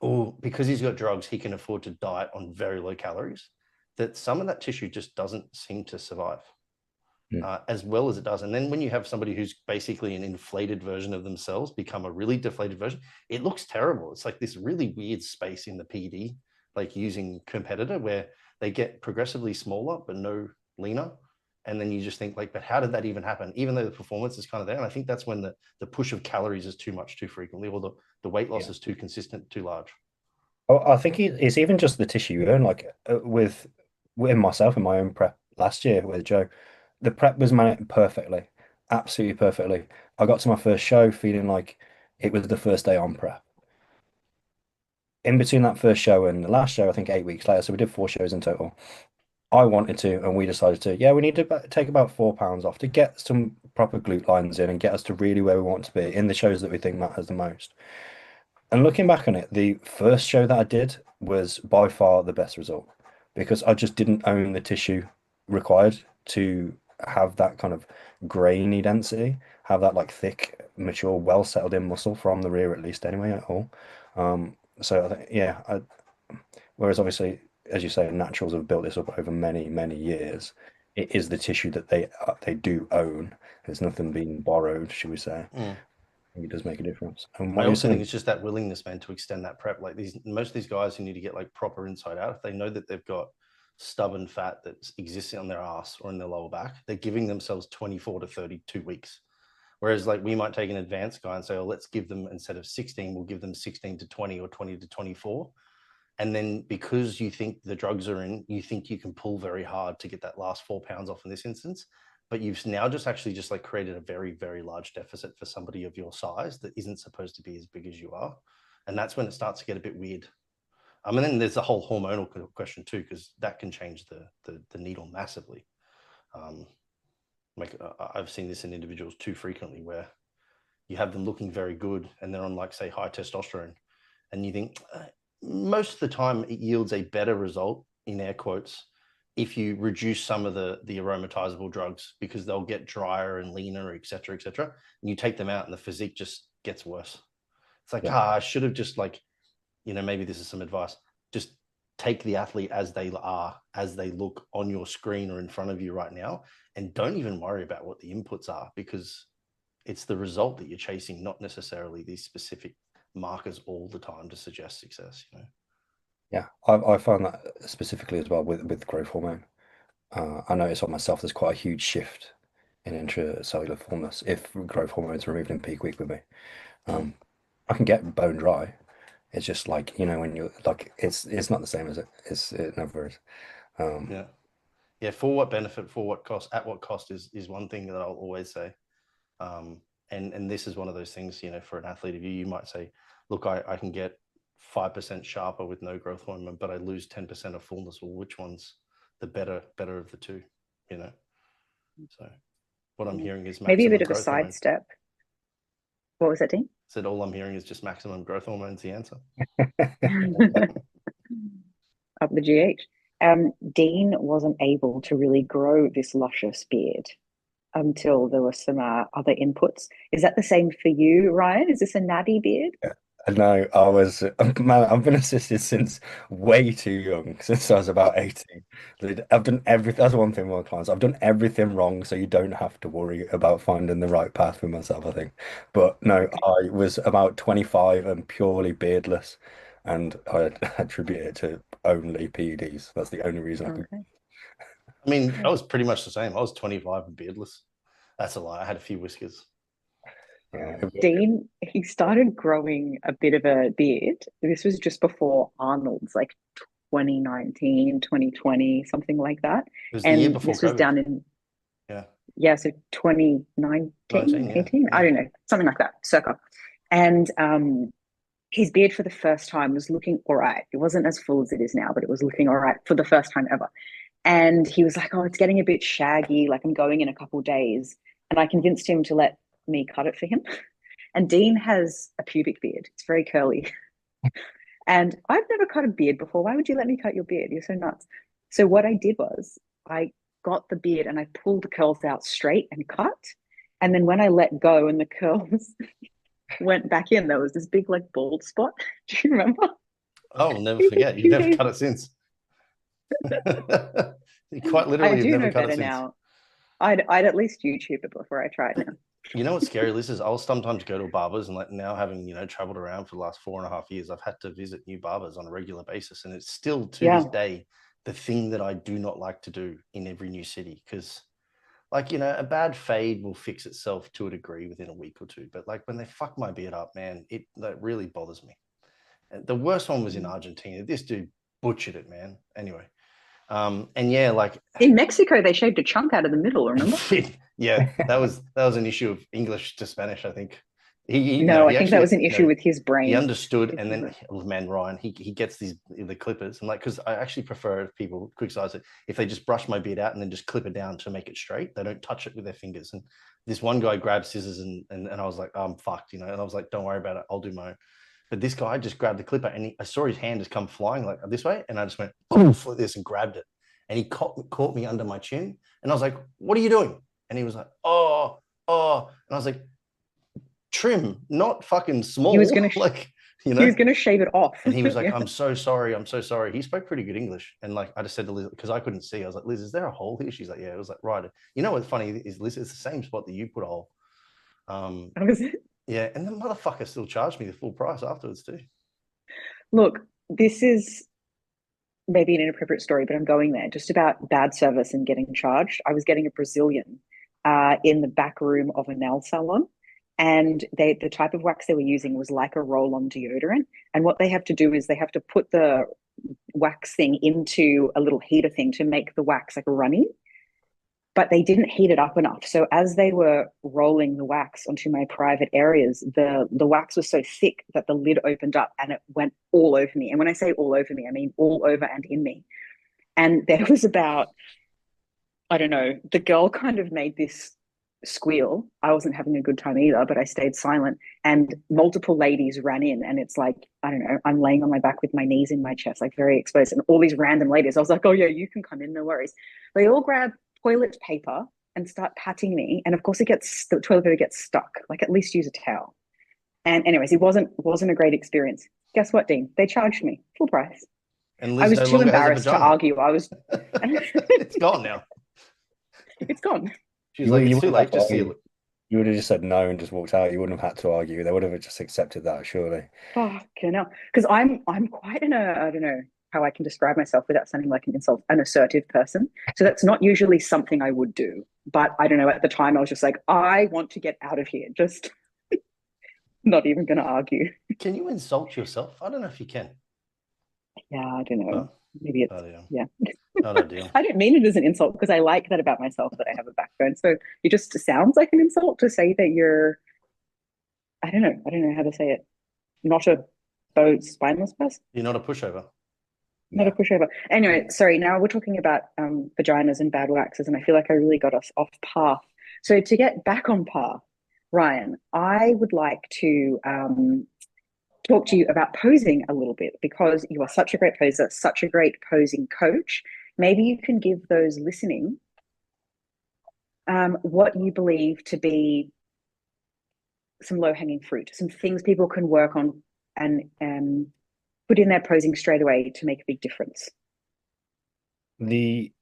oh, because he's got drugs, he can afford to diet on very low calories, that some of that tissue just doesn't seem to survive as well as it does. And then when you have somebody who's basically an inflated version of themselves become a really deflated version, it looks terrible. It's like this really weird space in the PD, like using competitor, where they get progressively smaller, but no leaner. And then you just think like, but how did that even happen? Even though the performance is kind of there. And I think that's when the push of calories is too much, too frequently, or the weight loss is too consistent, too large. Oh, I think it's even just the tissue you earn. Like with myself in my own prep last year with Joe, the prep was managed perfectly, absolutely perfectly. I got to my first show feeling like it was the first day on prep. In between that first show and the last show, I think 8 weeks later, so we did 4 shows in total. I wanted to, and we decided to, yeah, we need to take about 4 pounds off to get some proper glute lines in and get us to really where we want to be in the shows that we think matters the most. And looking back on it, the first show that I did was by far the best result because I just didn't own the tissue required to have that kind of grainy density, have that like thick, mature, well settled in muscle from the rear at least anyway at all. So I think, yeah, whereas obviously, as you say, naturals have built this up over many, many years. It is the tissue that they do own. There's nothing being borrowed, should we say. It does make a difference. And I also think it's just that willingness, man, to extend that prep. Like most of these guys who need to get like proper inside out, if they know that they've got stubborn fat that exists on their ass or in their lower back, they're giving themselves 24 to 32 weeks. Whereas like we might take an advanced guy and say, oh, let's give them, instead of 16, we'll give them 16 to 20 or 20 to 24. And then because you think the drugs are in, you think you can pull very hard to get that last 4 pounds off in this instance. But you've now just actually just like created a very, very large deficit for somebody of your size that isn't supposed to be as big as you are. And that's when it starts to get a bit weird. And then there's the whole hormonal question too, because that can change the needle massively. I've seen this in individuals too frequently where you have them looking very good and they're on like, say, high testosterone. And you think most of the time it yields a better result, in air quotes, if you reduce some of the aromatizable drugs, because they'll get drier and leaner, et cetera, and you take them out and the physique just gets worse. It's like, I should have just like, maybe this is some advice. Just take the athlete as they are, as they look on your screen or in front of you right now, and don't even worry about what the inputs are, because it's the result that you're chasing, not necessarily these specific markers all the time to suggest success, Yeah, I found that specifically as well with growth hormone. I noticed on myself there's quite a huge shift in intracellular fullness if growth hormone is removed in peak week with me. I can get bone dry. It's just like, when you're like, it's not the same as it never is. Yeah. For what benefit, for what cost, at what cost is one thing that I'll always say. And this is one of those things, for an athlete of you might say, look, I can get 5% sharper with no growth hormone, but I lose 10% of fullness. Well, which one's the better of the two, So what I'm hearing is maybe a bit of a growth hormone. sidestep. What was that, Dean? Said all I'm hearing is just maximum growth hormone's the answer. Up the GH. Dean wasn't able to really grow this luscious beard until there were some other inputs. Is that the same for you, Ryan? Is this a natty beard? No, man, I've been assisted since way too young, since I was about 18. I've done everything. That's one thing with my clients. I've done everything wrong, so you don't have to worry about finding the right path for myself, I think. But no, I was about 25 and purely beardless, and I attribute it to only PEDs. That's the only reason I could. I mean, I was pretty much the same. I was 25 and beardless. That's a lie. I had a few whiskers. Dean, he started growing a bit of a beard. This was just before Arnold's, like 2019, 2020, something like that. It was the year before this was COVID. done in, so 2019, 18, I don't know, something like that, circa. And his beard for the first time was looking all right. It wasn't as full as it is now, but it was looking all right for the first time ever. And he was like, oh, it's getting a bit shaggy, like I'm going in a couple of days. And I convinced him to let me cut it for him. And Dean has a pubic beard. It's very curly. And I've never cut a beard before. Why would you let me cut your beard? You're so nuts. So what I did was I got the beard and I pulled the curls out straight and cut. And then when I let go and the curls went back in, there was this big like bald spot. Do you remember? Oh, we'll never It was forget. You've 2 never days. cut it since. Quite I literally, you've do never know cut it better since. now. I'd at least YouTube it before I try it now. You know what's scary, Liz, is I'll sometimes go to barbers and like now having, traveled around for the last 4.5 years, I've had to visit new barbers on a regular basis. And it's still to Yeah. this day the thing that I do not like to do in every new city. Because like, a bad fade will fix itself to a degree within a week or two. But like when they fuck my beard up, man, that really bothers me. And the worst one was in Argentina. This dude butchered it, man. Anyway. And yeah, like In Mexico, they shaved a chunk out of the middle, remember? yeah, that was an issue of English to Spanish, I think. No, I he think that actually, was an issue with his brain. he understood, and then man, Ryan, he gets the clippers, and like, because I actually prefer if people, quick size it, if they just brush my beard out and then just clip it down to make it straight, they don't touch it with their fingers. And this one guy grabbed scissors, and I was like, oh, I'm fucked, and I was like, don't worry about it, I'll do my own. But this guy just grabbed the clipper, and I saw his hand just come flying like this way, and I just went poof like this and grabbed it, and he caught me under my chin, and I was like, what are you doing? And he was like, oh, and I was like, trim, not fucking small. He was gonna like, he was gonna shave it off. And he was like, Yeah. I'm so sorry. He spoke pretty good English. And like, I just said to Liz, because I couldn't see, I was like, Liz, is there a hole here? She's like, yeah. It was like, right. You know what's funny is, Liz, it's the same spot that you put a hole. Was it? Yeah. And the motherfucker still charged me the full price afterwards too. Look, this is maybe an inappropriate story, but I'm going there. Just about bad service and getting charged. I was getting a Brazilian in the back room of a nail salon. And the type of wax they were using was like a roll-on deodorant. And what they have to do is they have to put the wax thing into a little heater thing to make the wax like runny. But they didn't heat it up enough. So as they were rolling the wax onto my private areas, the wax was so thick that the lid opened up and it went all over me. And when I say all over me, I mean all over and in me. And there was about, I don't know, the girl kind of made this squeal. I wasn't having a good time either, but I stayed silent. And multiple ladies ran in, and it's like, I don't know, I'm laying on my back with my knees in my chest, like very exposed. And all these random ladies, I was like, oh yeah, you can come in, no worries. They all grab toilet paper and start patting me. And of course the toilet paper gets stuck. Like, at least use a towel. And anyways, it wasn't a great experience. Guess what, Dean? They charged me full price. And Liz I was no too longer has a embarrassed to vagina. argue. It's gone now. It's gone. She's like, it's too late, just You seal it. would have just said no and just walked out. You wouldn't have had to argue. They would have just accepted that, surely. Fucking hell. Because I'm quite I don't know how I can describe myself without sounding like an insult, an assertive person. So that's not usually something I would do. But I don't know, at the time I was just like, I want to get out of here. Just not even going to argue. Can you insult yourself? I don't know if you can. Yeah, I don't know. Maybe it's, yeah. Not ideal. I don't mean it as an insult because I like that about myself, that I have a backbone. So it just sounds like an insult to say that you're, I don't know how to say it, not a spineless person. You're not a pushover. Not a pushover. Anyway, sorry, now we're talking about vaginas and bad waxes, and I feel like I really got us off path. So to get back on path, Ryan, I would like to talk to you about posing a little bit, because you are such a great poser, such a great posing coach. Maybe you can give those listening what you believe to be some low-hanging fruit, some things people can work on and put in their posing straight away to make a big difference. The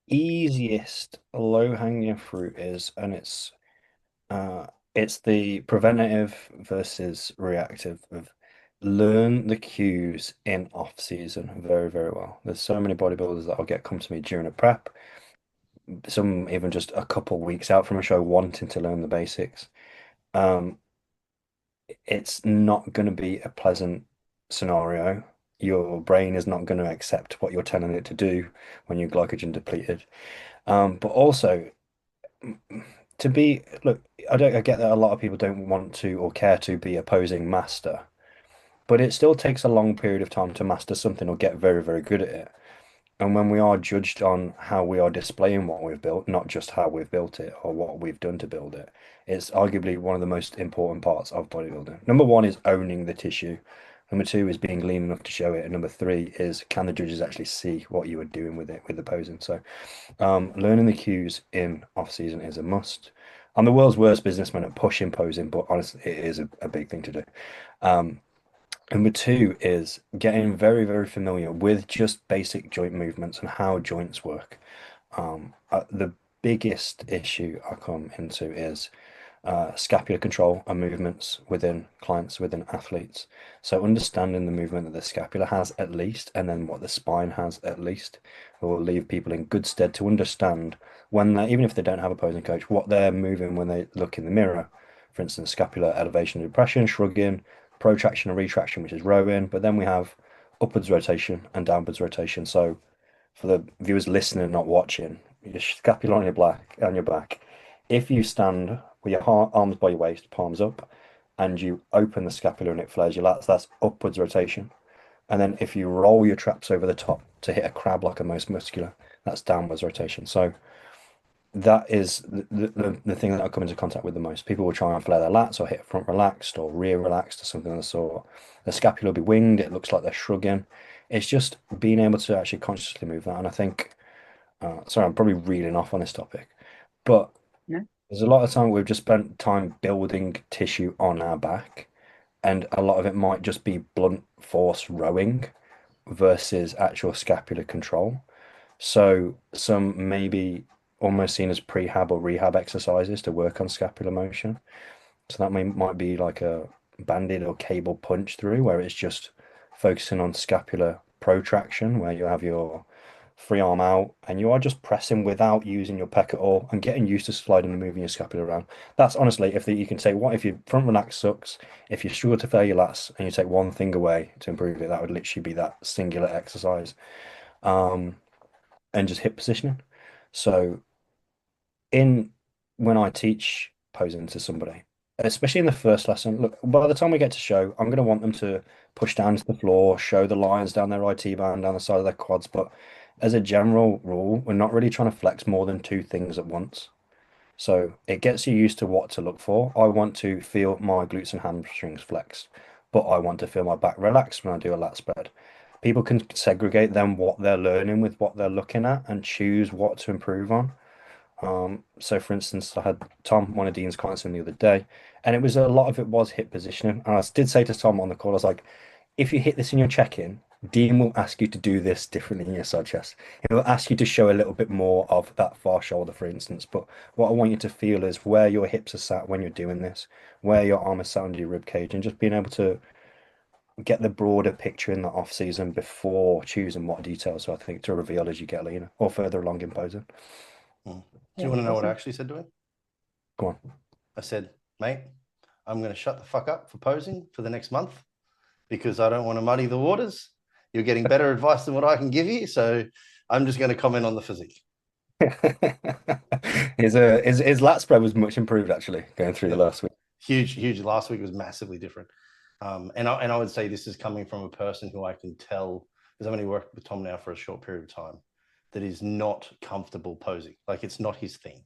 easiest low-hanging fruit is, and it's the preventative versus reactive of learn the cues in off season very, very well. There's so many bodybuilders that I'll get come to me during a prep, some even just a couple weeks out from a show wanting to learn the basics. It's not going to be a pleasant scenario. Your brain is not going to accept what you're telling it to do when you're glycogen depleted. But also look, I get that a lot of people don't want to or care to be a posing master, but it still takes a long period of time to master something or get very, very good at it. And when we are judged on how we are displaying what we've built, not just how we've built it or what we've done to build it, it's arguably one of the most important parts of bodybuilding. Number one is owning the tissue. Number two is being lean enough to show it. And number three is, can the judges actually see what you are doing with it, with the posing? So learning the cues in off season is a must. I'm the world's worst businessman at pushing posing, but honestly, it is a big thing to do. Um, Number two is getting very, very familiar with just basic joint movements and how joints work. The biggest issue I come into is scapular control and movements within clients, within athletes. So understanding the movement that the scapula has at least, and then what the spine has at least, will leave people in good stead to understand when they, even if they don't have a posing coach, what they're moving when they look in the mirror. For instance, scapular elevation and depression, shrugging, protraction and retraction, which is rowing. But then we have upwards rotation and downwards rotation. So for the viewers listening, not watching, your scapula on your back. If you stand with your arms by your waist, palms up, and you open the scapula and it flares your lats, that's upwards rotation. And then if you roll your traps over the top to hit a crab like a most muscular, that's downwards rotation. So that is the thing that I come into contact with the most. People will try and flare their lats or hit front relaxed or rear relaxed or something of the sort. The scapula will be winged. It looks like they're shrugging. It's just being able to actually consciously move that. And I think, sorry, I'm probably reeling off on this topic, but No? there's a lot of time we've just spent time building tissue on our back, and a lot of it might just be blunt force rowing versus actual scapular control. So some maybe almost seen as prehab or rehab exercises to work on scapular motion. So that might be like a banded or cable punch through, where it's just focusing on scapular protraction, where you have your free arm out and you are just pressing without using your pec at all and getting used to sliding and moving your scapula around. That's honestly, you can say, what if your front relax sucks, if you struggle to flare your lats and you take one thing away to improve it, that would literally be that singular exercise. Um, and just hip positioning. So in when I teach posing to somebody, especially in the first lesson, look, by the time we get to show, I'm going to want them to push down to the floor, show the lines down their IT band, down the side of their quads. But as a general rule, we're not really trying to flex more than two things at once. So it gets you used to what to look for. I want to feel my glutes and hamstrings flexed, but I want to feel my back relaxed when I do a lat spread. People can segregate then what they're learning with what they're looking at and choose what to improve on. So for instance, I had Tom, one of Dean's clients, in the other day, and it was a lot of it was hip positioning. And I did say to Tom on the call, I was like, if you hit this in your check-in, Dean will ask you to do this differently in your side chest. He will ask you to show a little bit more of that far shoulder, for instance. But what I want you to feel is where your hips are sat when you're doing this, where your arm is sat under your rib cage, and just being able to get the broader picture in the off season before choosing what details. So I think to reveal as you get leaner or further along in posing. Do you want to know what I actually said to him? Go on. I said, mate, I'm going to shut the fuck up for posing for the next month because I don't want to muddy the waters. You're getting better advice than what I can give you. So I'm just going to comment on the physique. His lat spread was much improved actually going through the last week. Huge. Last week was massively different. And I would say this is coming from a person who I can tell, because I've only worked with Tom now for a short period of time, that is not comfortable posing. Like it's not his thing.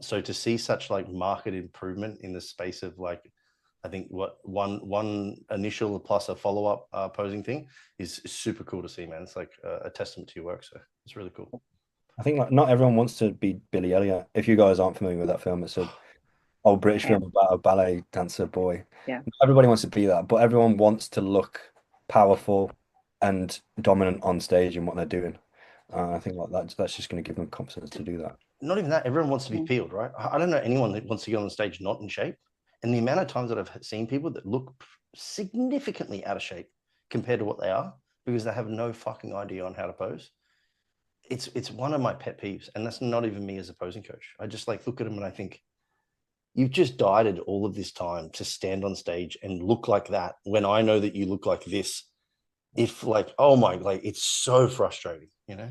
So to see such like marked improvement in the space of like, I think what one initial plus a follow-up posing thing is super cool to see, man. It's like a testament to your work. So it's really cool. I think like not everyone wants to be Billy Elliot. If you guys aren't familiar with that film, it's a old British film about a ballet dancer boy. Yeah. Everybody wants to be that, but everyone wants to look powerful and dominant on stage in what they're doing. I think like that's just going to give them confidence to do that. Not even that. Everyone wants to be peeled, right? I don't know anyone that wants to go on stage not in shape. And the amount of times that I've seen people that look significantly out of shape compared to what they are because they have no fucking idea on how to pose. It's one of my pet peeves, and that's not even me as a posing coach. I just like look at them and I think, you've just dieted all of this time to stand on stage and look like that when I know that you look like this. If like, oh my, like it's so frustrating, you know?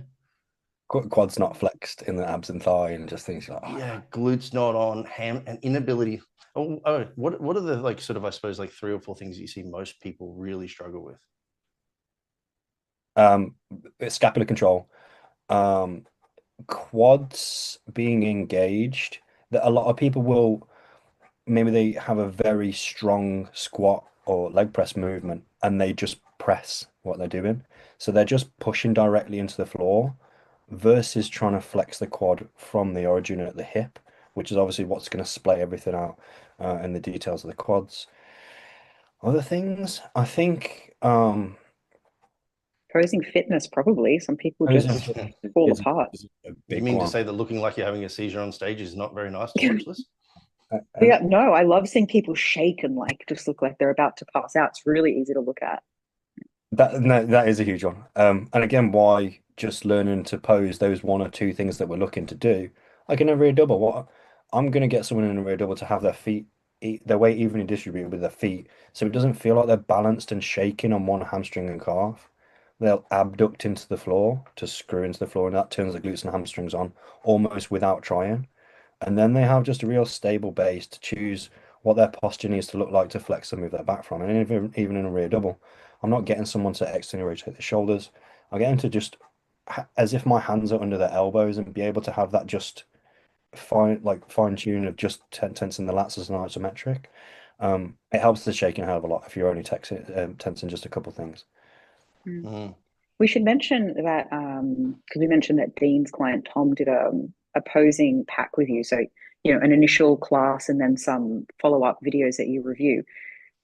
Quad's not flexed in the abs and thigh and just things like, Yeah, glutes not on, ham and inability. What are the like sort of, I suppose, like 3 or 4 things you see most people really struggle with? Scapular control, quads being engaged, that a lot of people will maybe they have a very strong squat or leg press movement and they just press what they're doing. So they're just pushing directly into the floor versus trying to flex the quad from the origin at the hip which is obviously what's going to splay everything out in the details of the quads. Other things, I think Posing fitness, probably. Some people posing just fall apart. is a You big mean to one. say that looking like you're having a seizure on stage is not very nice to watch this? Yeah, And no, I love seeing people shake and like just look like they're about to pass out. It's really easy to look at. that no, that is a huge one. And again, why just learning to pose those one or two things that we're looking to do, like in a rear double, what I'm gonna get someone in a rear double to have their feet, their weight evenly distributed with their feet, so it doesn't feel like they're balanced and shaking on one hamstring and calf. They'll abduct into the floor to screw into the floor, and that turns the glutes and hamstrings on almost without trying. And then they have just a real stable base to choose what their posture needs to look like to flex and move their back from. And even in a rear double, I'm not getting someone to externally rotate their shoulders. I get them to just as if my hands are under their elbows and be able to have that just fine tune of just tensing the lats as an isometric. It helps the shaking a hell of a lot if you're only tensing just a couple things. Mm. Mm. We should mention that because we mentioned that Dean's client Tom did a posing pack with you. So, an initial class and then some follow-up videos that you review.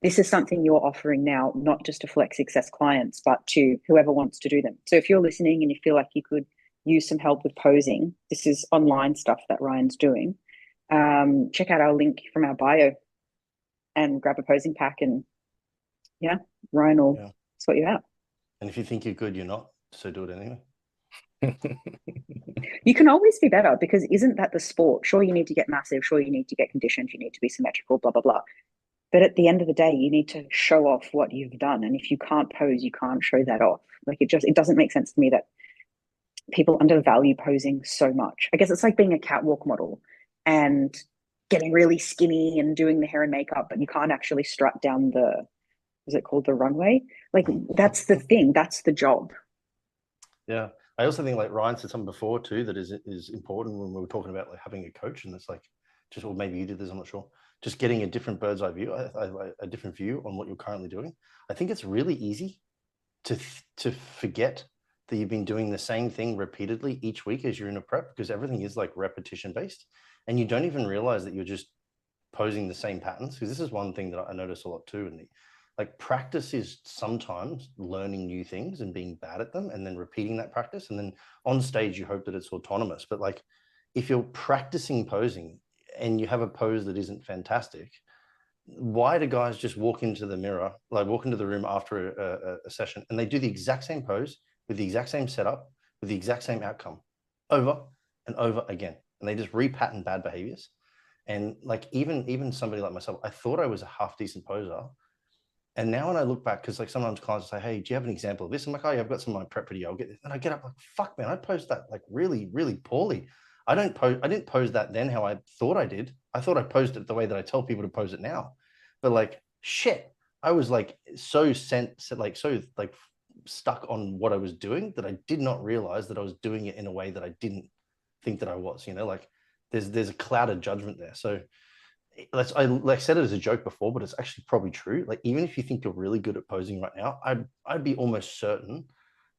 This is something you're offering now, not just to Flex Success clients, but to whoever wants to do them. So if you're listening and you feel like you could use some help with posing, this is online stuff that Ryan's doing. Check out our link from our bio and grab a posing pack, and yeah, Ryan will Yeah. sort you out. And if you think you're good, you're not. So do it anyway. You can always be better because isn't that the sport? Sure, you need to get massive. Sure, you need to get conditioned. You need to be symmetrical, blah, blah, blah. But at the end of the day, you need to show off what you've done. And if you can't pose, you can't show that off. Like it doesn't make sense to me that people undervalue posing so much. I guess it's like being a catwalk model and getting really skinny and doing the hair and makeup, but you can't actually strut down is it called the runway? Like that's the thing. That's the job. Yeah. I also think like Ryan said something before too that is important when we were talking about like having a coach, and it's like just, or maybe you did this, I'm not sure. Just getting a different bird's eye view, a different view on what you're currently doing. I think it's really easy to forget that you've been doing the same thing repeatedly each week as you're in a prep, because everything is like repetition based, and you don't even realize that you're just posing the same patterns. Because this is one thing that I notice a lot too in the like practice is sometimes learning new things and being bad at them and then repeating that practice, and then on stage you hope that it's autonomous. But like if you're practicing posing and you have a pose that isn't fantastic, why do guys just walk into the mirror, like walk into the room after a session, and they do the exact same pose with the exact same setup with the exact same outcome over and over again, and they just repattern bad behaviors? And like even somebody like myself, I thought I was a half decent poser, and now when I look back, because like sometimes clients say, "Hey, do you have an example of this?" I'm like, "Oh yeah, I've got some of my prep video. I'll get this." And I get up like, "Fuck man, I posed that like really, really poorly. I didn't pose that then how I thought I did. I thought I posed it the way that I tell people to pose it now. But like shit, I was like so stuck on what I was doing that I did not realize that I was doing it in a way that I didn't think that I was. Like there's a cloud of judgment there. So I like said it as a joke before, but it's actually probably true. Like even if you think you're really good at posing right now, I'd be almost certain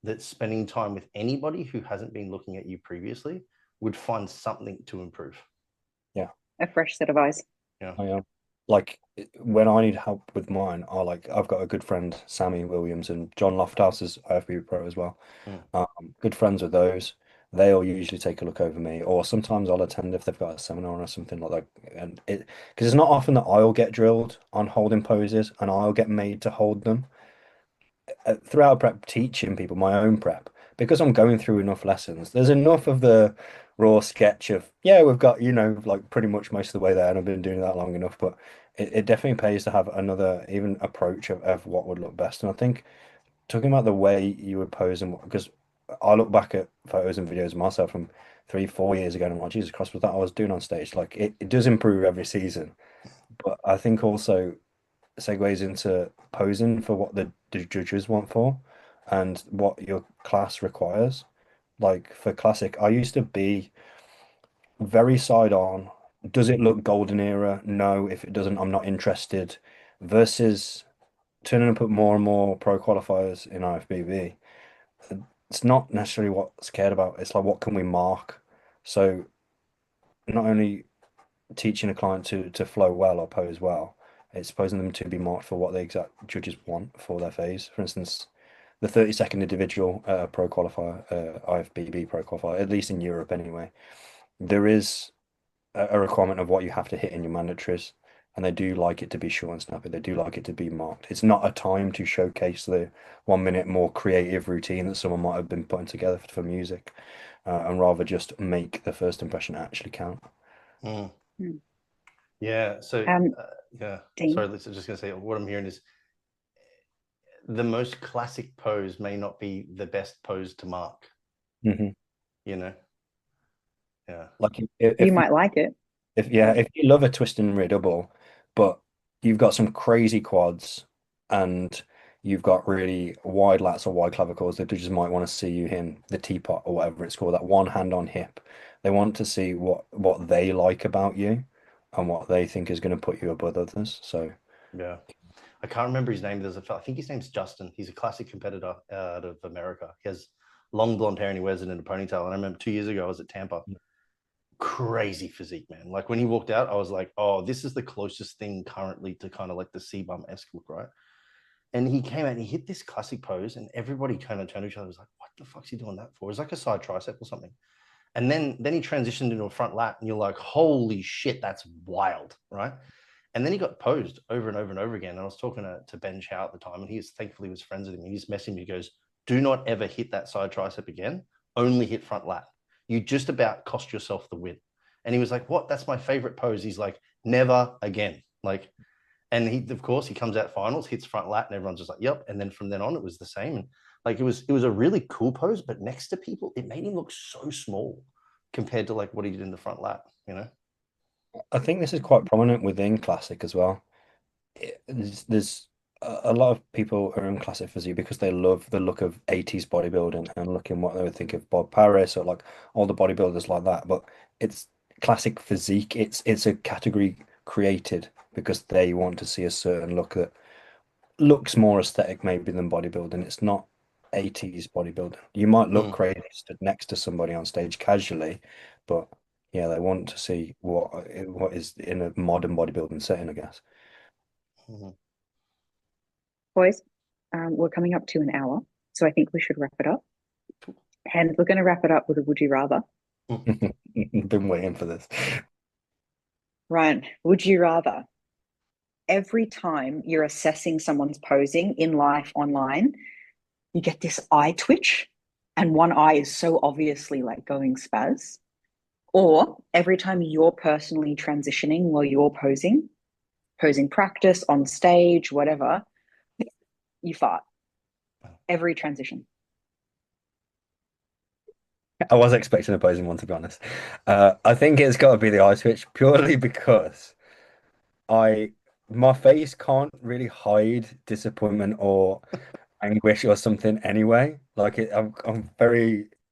that spending time with anybody who hasn't been looking at you previously would find something to improve. Yeah. A fresh set of eyes. Yeah. I am. Like when I need help with mine, I've got a good friend, Sammy Williams, and John Lofthouse is IFBB Pro as well. Mm. Good friends with those. They'll usually take a look over me, or sometimes I'll attend if they've got a seminar or something like that. And because it's not often that I'll get drilled on holding poses and I'll get made to hold them. Throughout prep, teaching people my own prep, because I'm going through enough lessons, there's enough of the raw sketch of, yeah, we've got, like pretty much most of the way there, and I've been doing that long enough, but it definitely pays to have another even approach of what would look best. And I think talking about the way you would pose, and because I look back at photos and videos of myself from 3 4 years ago and I'm like, Jesus Christ, was that I was doing on stage? Like it does improve every season, but I think also segues into posing for what the judges want for and what your class requires. Like for classic, I used to be very side on. Does it look golden era? No. If it doesn't, I'm not interested. Versus turning up at more and more pro qualifiers in IFBB. It's not necessarily what's cared about. It's like what can we mark? So not only teaching a client to flow well or pose well. It's posing them to be marked for what the exact judges want for their phase. For instance, the 30-second individual pro qualifier, IFBB pro qualifier, at least in Europe anyway, there is a requirement of what you have to hit in your mandatories, and they do like it to be short and snappy. They do like it to be marked. It's not a time to showcase the 1 minute more creative routine that someone might have been putting together for music, and rather just make the first impression actually count. Mm. Mm. Yeah. So, yeah. Dean? Sorry, Liz, I was just going to say what I'm hearing is the most classic pose may not be the best pose to mark. Mm-hmm. You know? Yeah. Like you might like it. if you love a twist and rear double, but you've got some crazy quads and you've got really wide lats or wide clavicles, they just might want to see you in the teapot or whatever it's called, that one hand on hip. They want to see what they like about you and what they think is going to put you above others. So yeah. I can't remember his name. I think his name's Justin. He's a classic competitor out of America. He has long blonde hair and he wears it in a ponytail. And I remember 2 years ago, I was at Tampa. Crazy physique, man. Like when he walked out, I was like, oh, this is the closest thing currently to kind of like the C-bum-esque look, right? And he came out and he hit this classic pose and everybody kind of turned to each other and was like, what the fuck's he doing that for? It was like a side tricep or something. And then he transitioned into a front lat and you're like, holy shit, that's wild, right? And then he got posed over and over and over again. And I was talking to Ben Chow at the time, and thankfully was friends with him. He just messaged me. He goes, do not ever hit that side tricep again. Only hit front lat. You just about cost yourself the win. And he was like, what? That's my favorite pose. He's like, never again. Like, and of course, he comes out finals, hits front lat, and everyone's just like, yep. And then from then on, it was the same. And like, it was a really cool pose, but next to people, it made him look so small compared to like what he did in the front lat, you know? I think this is quite prominent within classic as well. There's a lot of people are in classic physique because they love the look of 80s bodybuilding and looking what they would think of Bob Paris or like all the bodybuilders like that. But it's classic physique. It's a category created because they want to see a certain look that looks more aesthetic maybe than bodybuilding. It's not 80s bodybuilding. You might look crazy stood next to somebody on stage casually, but yeah, they want to see what is in a modern bodybuilding setting, I guess. Mm-hmm. Boys, we're coming up to an hour, so I think we should wrap it up. And we're going to wrap it up with a would you rather. Been waiting for this. Ryan, would you rather every time you're assessing someone's posing in life online, you get this eye twitch and one eye is so obviously like going spaz? Or every time you're personally transitioning while you're posing practice, on stage, whatever, you fart. Every transition. I was expecting a posing one, to be honest. I think it's got to be the eye twitch purely because my face can't really hide disappointment or anguish or something anyway.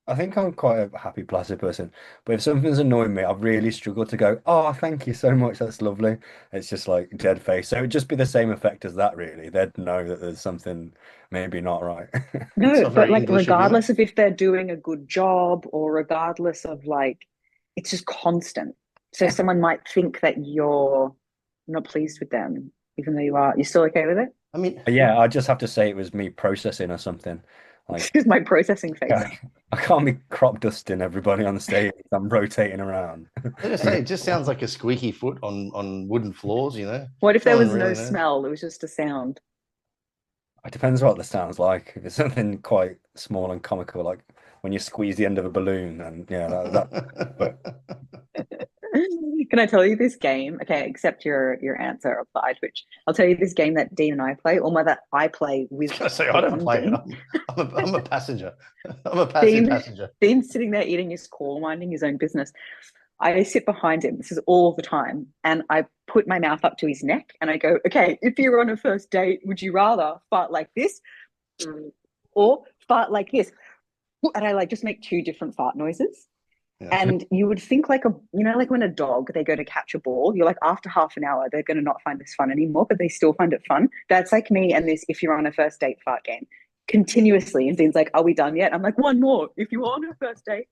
I think I'm quite a happy, placid person. But if something's annoying me, I really struggle to go, oh, thank you so much. That's lovely. It's just like dead face. So it'd just be the same effect as that, really. They'd know that there's something maybe not right. No, but like English of you, regardless of if they're doing a good job or regardless of like, it's just constant. So someone might think that you're not pleased with them, even though you are. You're still okay with it? I mean, Yeah, I just have to say it was me processing or something. Like, Excuse my processing face. I can't be crop dusting everybody on the stage. I'm rotating around. I just say it just sounds like a squeaky foot on wooden floors, you know. What if there No was one no really knows. smell? It was just a sound. It depends what the sound's like. If it's something quite small and comical, like when you squeeze the end of a balloon, and yeah, but Can I tell you this game? Okay, accept your answer of the eye twitch. I'll tell you this game that Dean and I play, or that I play with. I say I don't play it. I'm a passenger. I'm a passive passenger. Dean's sitting there eating his call, minding his own business. I sit behind him. This is all the time. And I put my mouth up to his neck and I go, okay, if you're on a first date, would you rather fart like this or fart like this? And I like just make two different fart noises. Yeah. And you would think like like when a dog, they go to catch a ball, you're like, after half an hour, they're going to not find this fun anymore, but they still find it fun. That's like me and this, if you're on a first date fart game continuously. And Dean's like, are we done yet? I'm like, one more. If you're on a first date.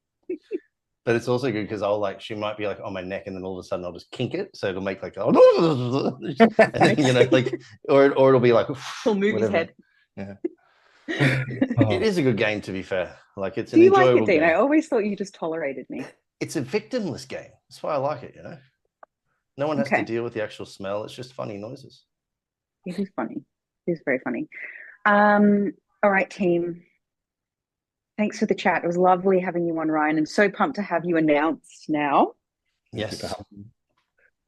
But it's also good because she might be like on my neck, and then all of a sudden I'll just kink it, so it'll make like oh, and then, or it'll be like he'll move his head. Yeah. It is a good game, to be fair. Like, it's an Do you enjoyable like it, Dean? game. I always thought you just tolerated me. It's a victimless game. That's why I like it. No one has to deal with the actual smell. It's just funny noises. It is funny. It is very funny. All right, team. Thanks for the chat. It was lovely having you on, Ryan, and so pumped to have you announced now. Yes.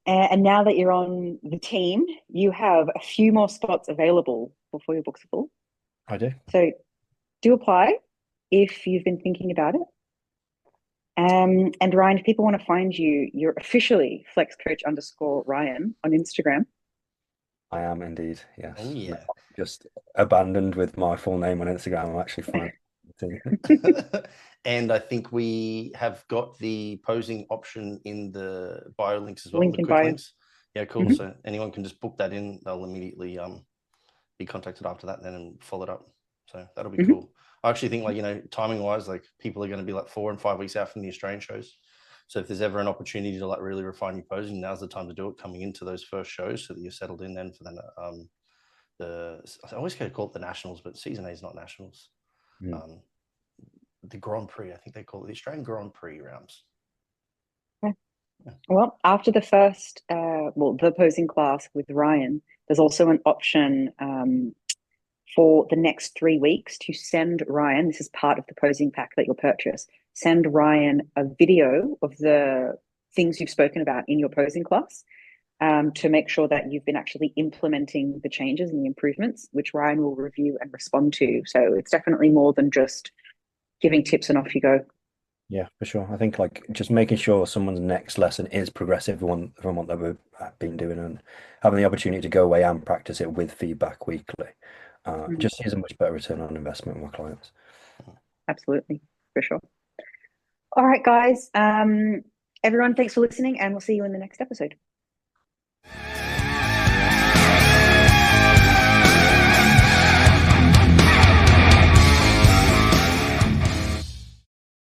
And now that you're on the team, you have a few more spots available before your books are full. I do. So do apply if you've been thinking about it. And Ryan, if people want to find you, you're officially flexcoach_Ryan on Instagram. I am indeed, yes. Oh, yeah. Just abandoned with my full name on Instagram. I'm actually fine. And I think we have got the posing option in the bio links as well. Link the in quick bio. links. Yeah, cool. So anyone can just book that in. They'll immediately be contacted after that then and follow it up. So that'll be cool. I actually think timing wise, people are going to be 4 and 5 weeks out from the Australian shows. So if there's ever an opportunity to really refine your posing, now's the time to do it, coming into those first shows so that you're settled in then for I always call it the Nationals, but season A is not Nationals. The Grand Prix, I think they call it the Australian Grand Prix rounds. Yeah. Well, after the first, the posing class with Ryan, there's also an option for the next 3 weeks to send Ryan, this is part of the posing pack that you'll purchase, send Ryan a video of the things you've spoken about in your posing class to make sure that you've been actually implementing the changes and the improvements, which Ryan will review and respond to. So it's definitely more than just giving tips and off you go. Yeah, for sure. I think just making sure someone's next lesson is progressive from what they've been doing, and having the opportunity to go away and practice it with feedback weekly just is a much better return on investment with my clients. Absolutely, for sure. All right, guys. Everyone, thanks for listening, and we'll see you in the next episode.